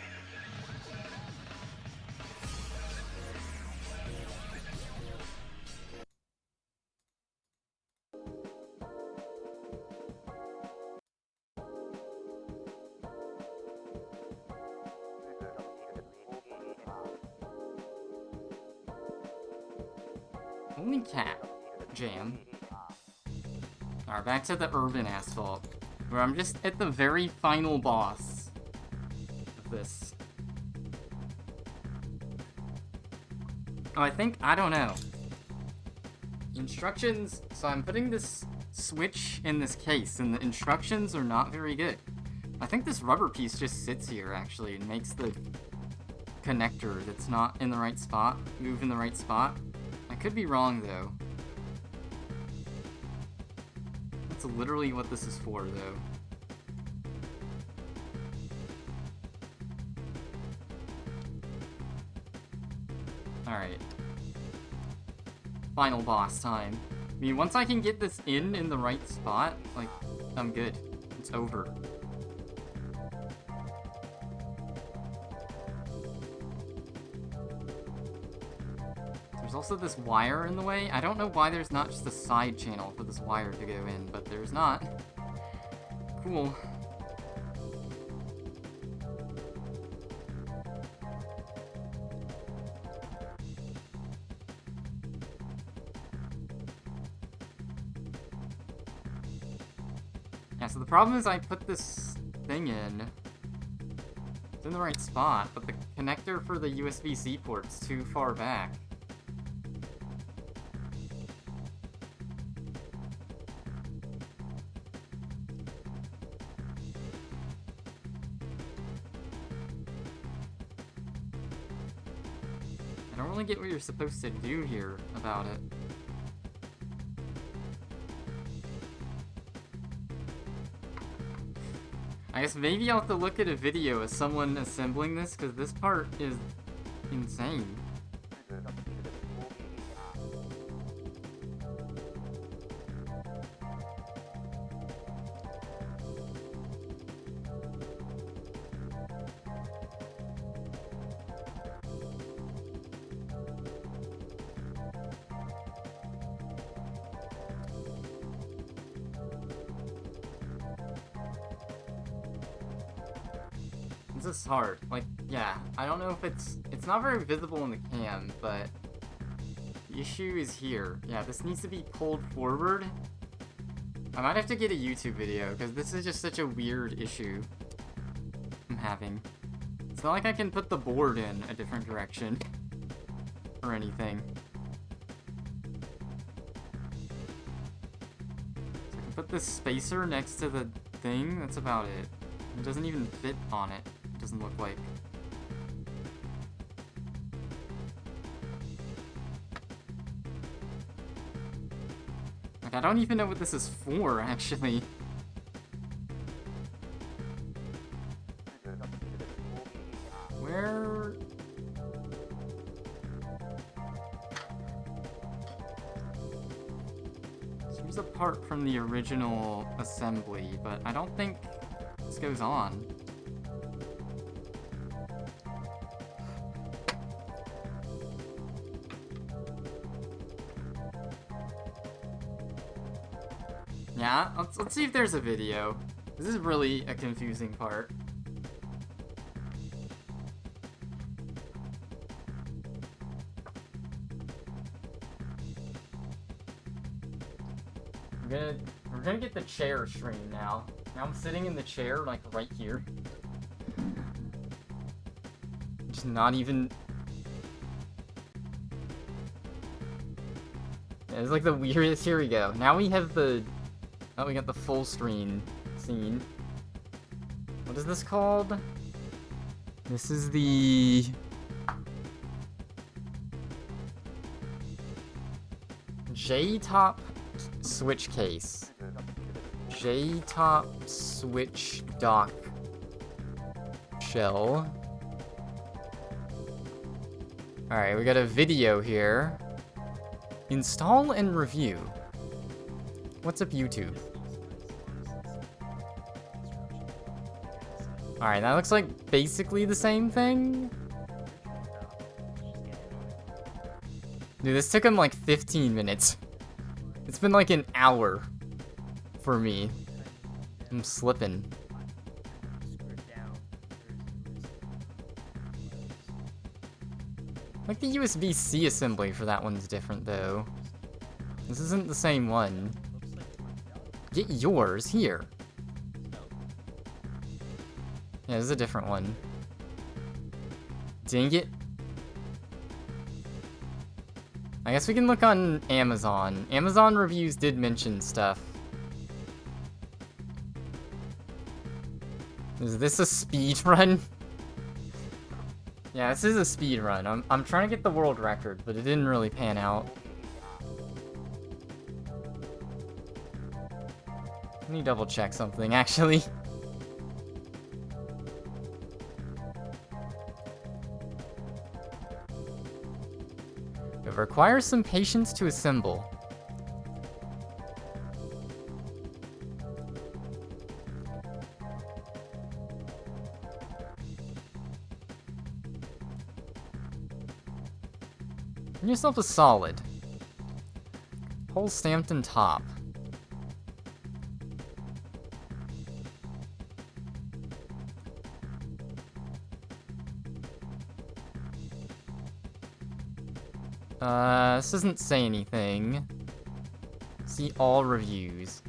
S1: Only cat. Jam. Alright, back to the urban asphalt. Where I'm just at the very final boss of this. Oh, I don't know. Instructions, so I'm putting this switch in this case, and the instructions are not very good. I think this rubber piece just sits here, actually, and makes the connector that's not in the right spot move in the right spot. I could be wrong, though. That's literally what this is for, though. Alright. Final boss time. I mean, once I can get this in the right spot, like, I'm good. It's over. There's also this wire in the way. I don't know why there's not just a side channel for this wire to go in, but there's not. Cool. Yeah, so the problem is I put this thing in. It's in the right spot, but the connector for the USB-C port's too far back. I don't really get what you're supposed to do here about it. I guess maybe I'll have to look at a video of someone assembling this, because this part is insane. This is hard. Like, yeah, I don't know if it's not very visible in the cam, but the issue is here. Yeah, this needs to be pulled forward. I might have to get a YouTube video, because this is just such a weird issue I'm having. It's not like I can put the board in a different direction or anything. So I can put this spacer next to the thing, that's about it. It doesn't even fit on it. It doesn't look like. Like, I don't even know what this is for, actually. Where... Seems apart from the original assembly, but I don't think this goes on. Yeah, let's see if there's a video. This is really a confusing part. We're gonna get the chair stream now. Now I'm sitting in the chair, like, right here. Just not even... Yeah, it's like the weirdest... Here we go. Now we have the... Oh, we got the full screen scene. What is this called? This is the... J&TOP switch case. J&TOP switch dock shell. Alright, we got a video here. Install and review. What's up, YouTube? Alright, that looks like basically the same thing. Dude, this took him like 15 minutes. It's been like an hour for me. I'm slipping. Like the USB-C assembly for that one's different though. This isn't the same one. Get yours here. Yeah, this is a different one. Dang it. I guess we can look on Amazon. Amazon reviews did mention stuff. Is this a speed run? Yeah, this is a speed run. I'm trying to get the world record, but it didn't really pan out. Let me double check something, actually. It requires some patience to assemble. Give yourself a solid. Hole stamped in top. This doesn't say anything. See all reviews.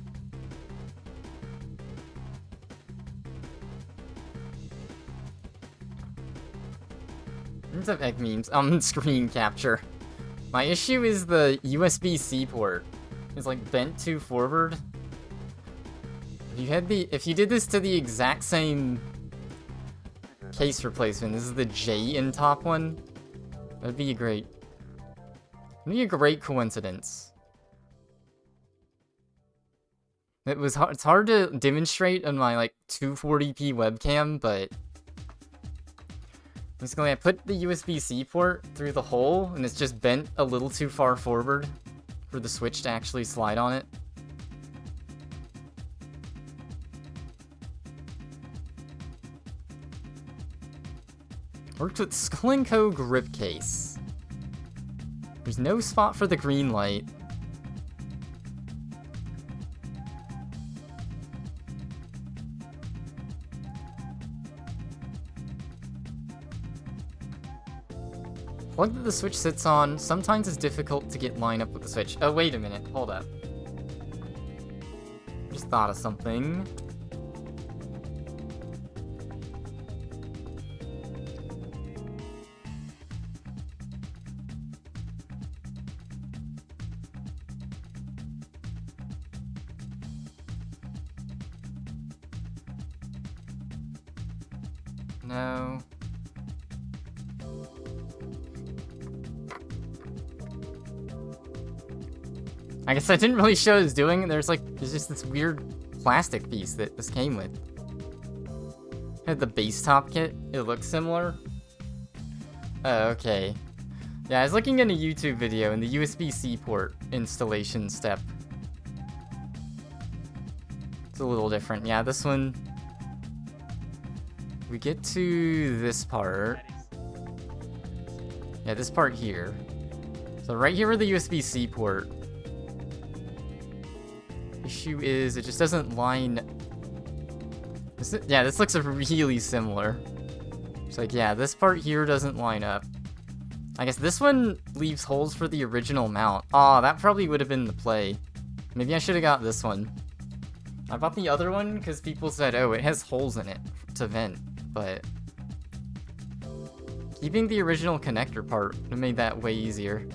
S1: What's up, egg memes? Screen capture. My issue is the USB-C port is like bent too forward. If you did this to the exact same case replacement, this is the J&TOP one, that'd be a great coincidence. It's hard to demonstrate on my like 240p webcam, but basically I put the USB-C port through the hole and it's just bent a little too far forward for the switch to actually slide on it. Worked with Skull & Co. grip case. There's no spot for the green light. Plug that the switch sits on. Sometimes it's difficult to get line up with the switch. Oh, wait a minute. Hold up. Just thought of something. No. I guess I didn't really show what it's doing. There's just this weird plastic piece that this came with. Had the base top kit. It looks similar. Oh, okay. Yeah, I was looking in a YouTube video in the USB-C port installation step. It's a little different. Yeah, this one... We get to this part. Yeah, this part here. So right here with the USB-C port. Issue is, it just doesn't line... this looks really similar. It's like, yeah, this part here doesn't line up. I guess this one leaves holes for the original mount. Aw, that probably would have been the play. Maybe I should have got this one. I bought the other one because people said, oh, it has holes in it to vent, but... Keeping the original connector part would have made that way easier.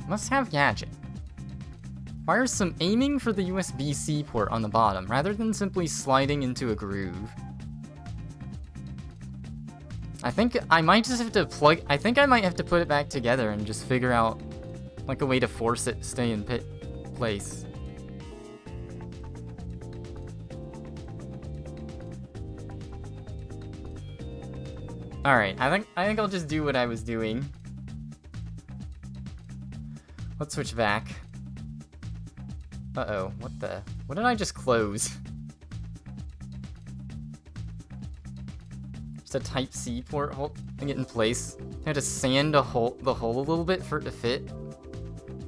S1: Must have gadget. Requires some aiming for the USB-C port on the bottom, rather than simply sliding into a groove. I think I might just have to plug... I think I might have to put it back together and just figure out, like, a way to force it to stay in place. Alright, I think I'll just do what I was doing. Let's switch back. Uh-oh, what did I just close? Just a Type-C port holding it in place. I had to sand the hole a little bit for it to fit.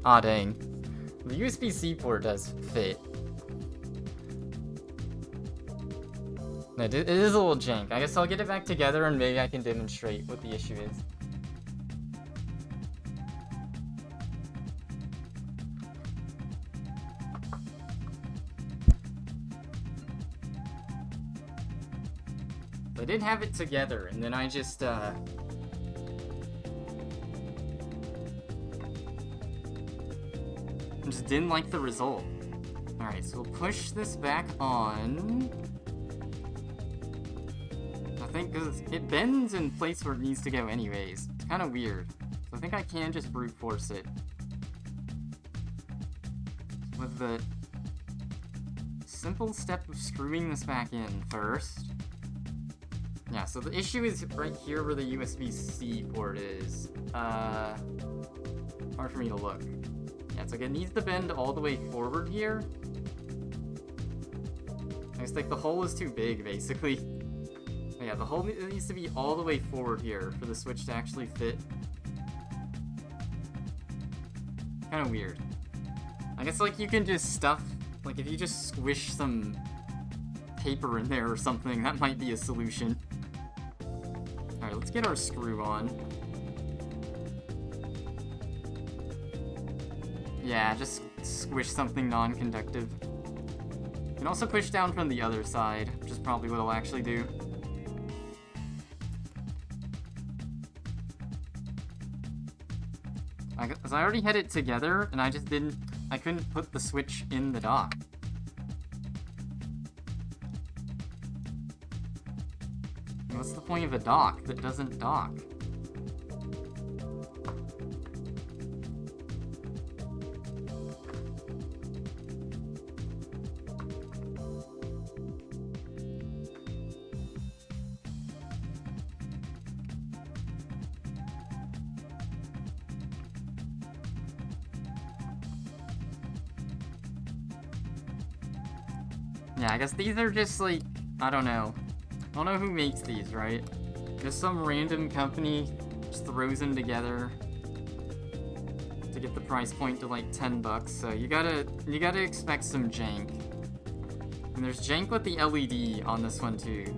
S1: Aw, dang. The USB-C port does fit. It is a little jank. I guess I'll get it back together and maybe I can demonstrate what the issue is. I did have it together, and then I just, didn't like the result. Alright, so we'll push this back on. I think, because it bends in place where it needs to go anyways. It's kind of weird. So I think I can just brute force it. With the simple step of screwing this back in first. Yeah, so the issue is right here where the USB-C port is. Hard for me to look. Yeah, it's like it needs to bend all the way forward here. It's like the hole is too big, basically. But yeah, the hole needs to be all the way forward here for the switch to actually fit. Kind of weird. I guess, like, you can just stuff... Like, if you just squish some paper in there or something, that might be a solution. Alright, let's get our screw on. Yeah, just squish something non-conductive. You can also push down from the other side, which is probably what I'll actually do. Because I already had it together, and I just didn't... I couldn't put the switch in the dock. What's the point of a dock that doesn't dock? Yeah, I guess these are just like, I don't know. I don't know who makes these, right? Just some random company just throws them together to get the price point to like 10 bucks. So you gotta expect some jank. And there's jank with the LED on this one too.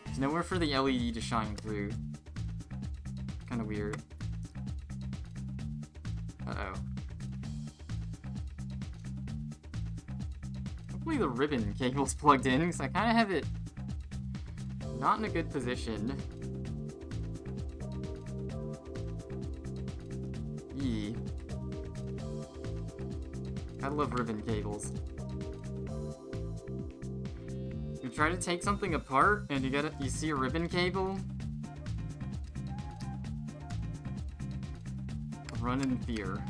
S1: There's nowhere for the LED to shine through. Kind of weird. Uh-oh. Hopefully the ribbon cable's plugged in, because I kind of have it not in a good position. I love ribbon cables. You try to take something apart and you see a ribbon cable. Run in fear.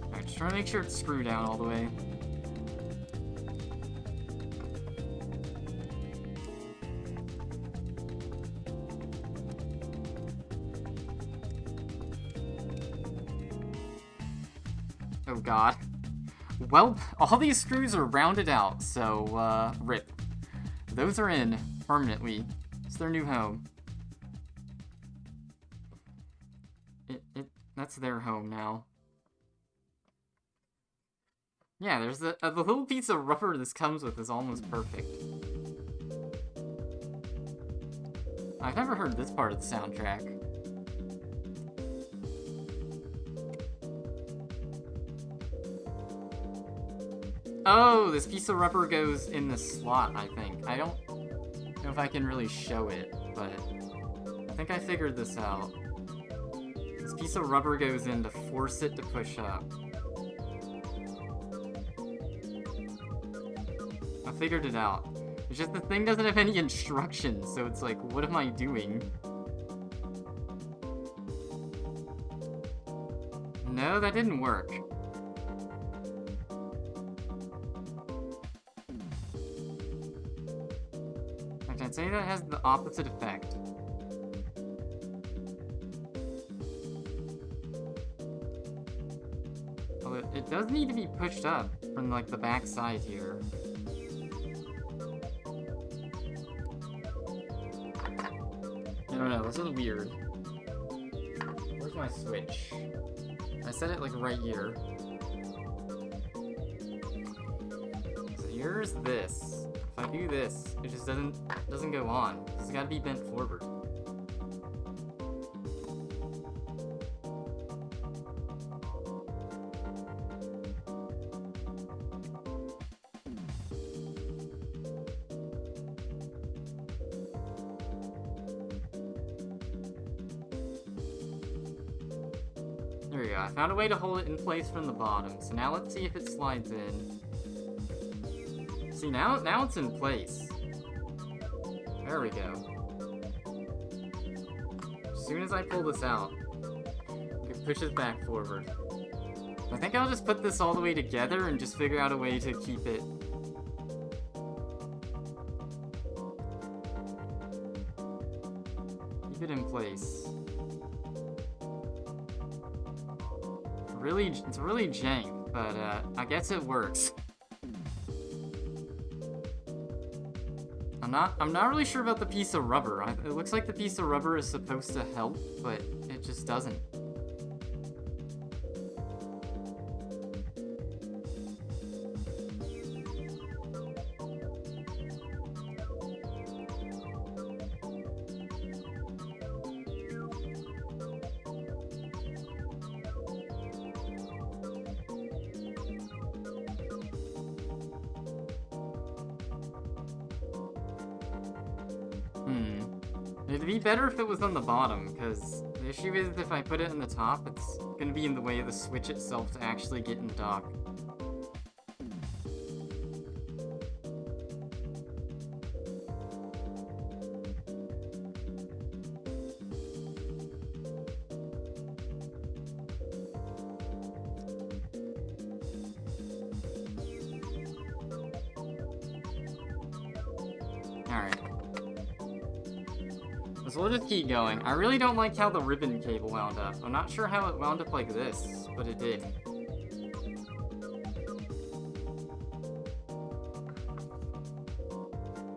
S1: Alright, just trying to make sure it's screwed down all the way. Oh god. Well, all these screws are rounded out, so, rip. Those are in permanently. It's their new home. That's their home now. Yeah, there's the little piece of rubber this comes with is almost perfect. I've never heard this part of the soundtrack. Oh, this piece of rubber goes in the slot, I think. I don't know if I can really show it, but I think I figured this out. This piece of rubber goes in to force it to push up. I figured it out. It's just the thing doesn't have any instructions, so it's like, what am I doing? No, that didn't work. I'd say that has the opposite effect. Well, it does need to be pushed up from, like, the back side here. I don't know, this is weird. Where's my switch? I set it, like, right here. So here's this. If I do this, it just doesn't go on. It's gotta be bent forward. There we go. I found a way to hold it in place from the bottom. So now let's see if it slides in. See, now it's in place. There we go. As soon as I pull this out, it pushes back forward. I think I'll just put this all the way together and just figure out a way to keep it. Keep it in place. It's really jank, but I guess it works. I'm not really sure about the piece of rubber. It looks like the piece of rubber is supposed to help, but it just doesn't. It'd be better if it was on the bottom, because the issue is if I put it on the top, it's going to be in the way of the switch itself to actually get in dock. Alright. So we'll just keep going. I really don't like how the ribbon cable wound up. I'm not sure how it wound up like this, but it did.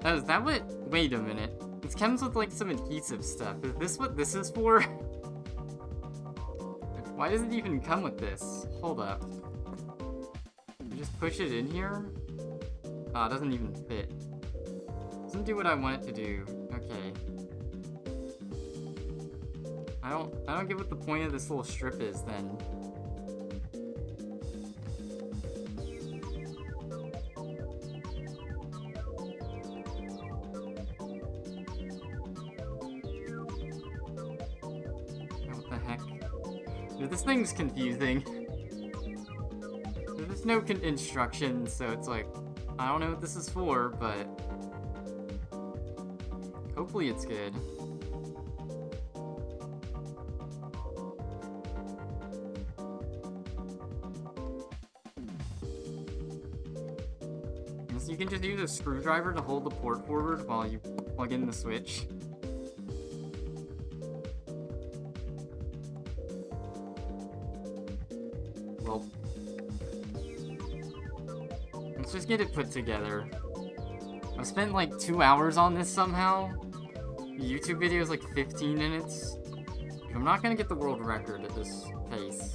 S1: Oh, is that what? Wait a minute. This comes with like some adhesive stuff. Is this what this is for? Why does it even come with this? Hold up. You just push it in here? Ah, it doesn't even fit. Doesn't do what I want it to do. Okay. I don't get what the point of this little strip is then. the heck? Dude, this thing's confusing. There's no instructions, so it's like, I don't know what this is for, but hopefully it's good. So you can just use a screwdriver to hold the port forward while you plug in the switch. Well, let's just get it put together. I spent like 2 hours on this somehow. The YouTube video is like 15 minutes. I'm not gonna get the world record at this pace.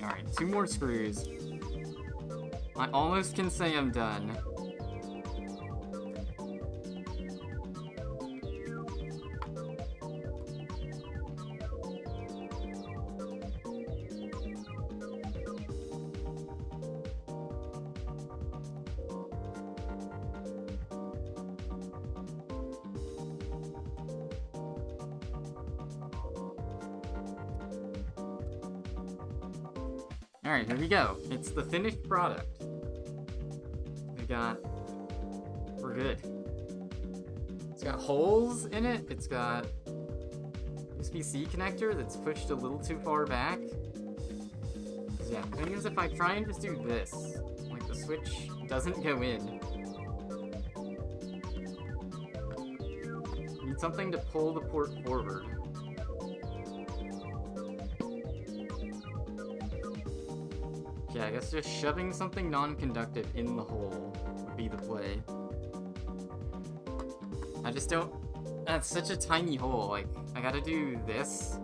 S1: Alright, 2 more screws. I almost can say I'm done. Alright, here we go. It's the finished product. We're good. It's got holes in it. It's got USB-C connector that's pushed a little too far back. Yeah, the thing is, if I try and just do this, like the switch doesn't go in. Need something to pull the port forward. Yeah, I guess just shoving something non-conductive in the hole would be the play. I just don't... That's such a tiny hole, like, I gotta do this.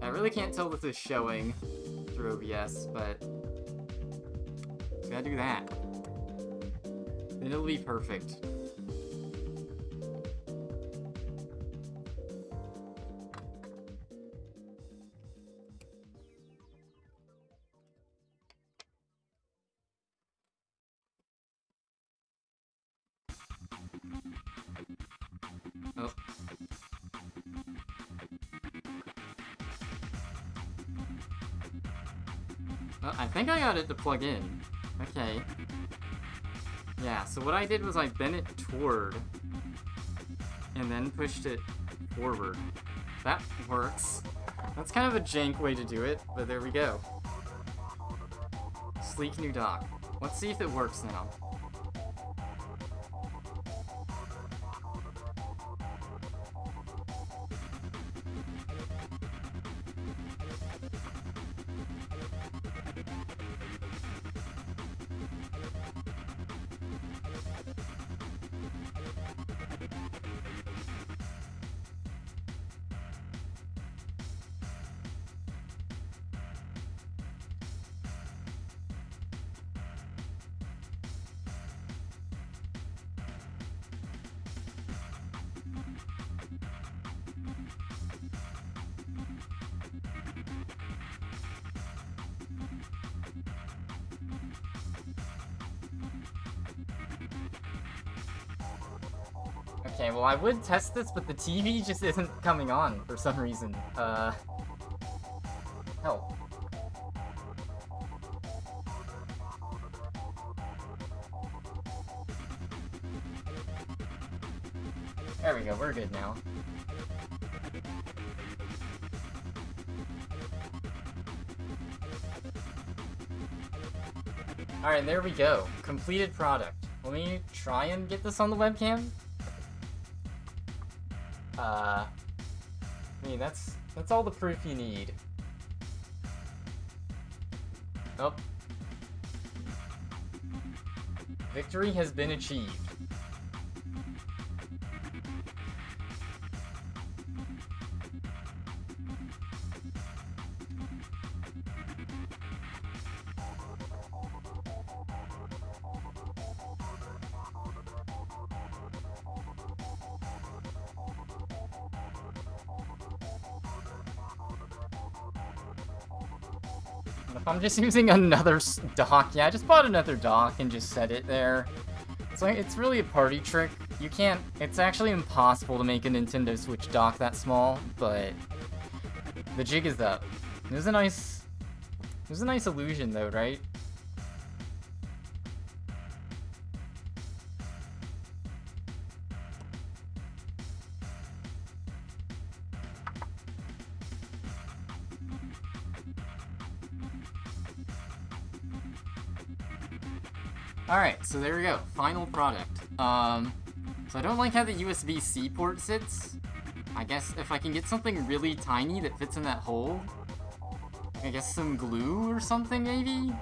S1: I really can't tell this is showing through OBS, but... Just gotta do that. Then it'll be perfect. Oh. I think I got it to plug in. Okay. Yeah, so what I did was I bent it toward and then pushed it forward. That works. That's kind of a jank way to do it, but there we go. Sleek new dock. Let's see if it works now. Okay, well I would test this, but the TV just isn't coming on for some reason. Hell. There we go, we're good now. Alright, there we go. Completed product. Let me try and get this on the webcam. I mean, that's all the proof you need. Oh. Victory has been achieved. If I'm just using another dock, yeah, I just bought another dock and just set it there. It's like, it's really a party trick. You can't, it's actually impossible to make a Nintendo Switch dock that small, but the jig is up. It was a nice illusion though, right? Alright, so there we go. Final product. So I don't like how the USB-C port sits. I guess if I can get something really tiny that fits in that hole, I guess some glue or something, maybe?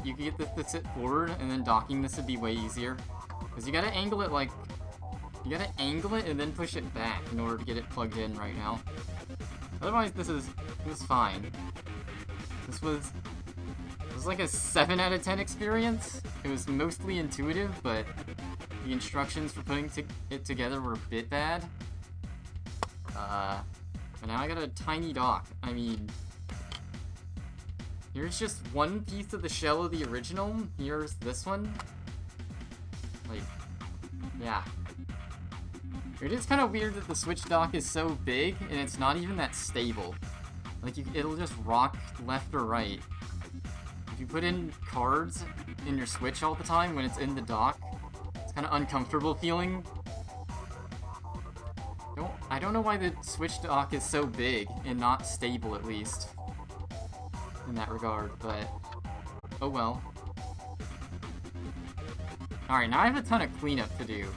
S1: You could get this to sit forward, and then docking this would be way easier. Because you gotta angle it like... You gotta angle it and then push it back in order to get it plugged in right now. Otherwise, this was fine. This was like a 7 out of 10 experience. It was mostly intuitive, but the instructions for putting it together were a bit bad. But now I got a tiny dock. I mean, here's just one piece of the shell of the original. Here's this one. Like, yeah. It is kind of weird that the Switch dock is so big, and it's not even that stable. Like, it'll just rock left or right. If you put in cards in your Switch all the time when it's in the dock, it's kind of uncomfortable feeling. I don't know why the Switch dock is so big and not stable, at least, in that regard, but oh well. Alright, now I have a ton of cleanup to do.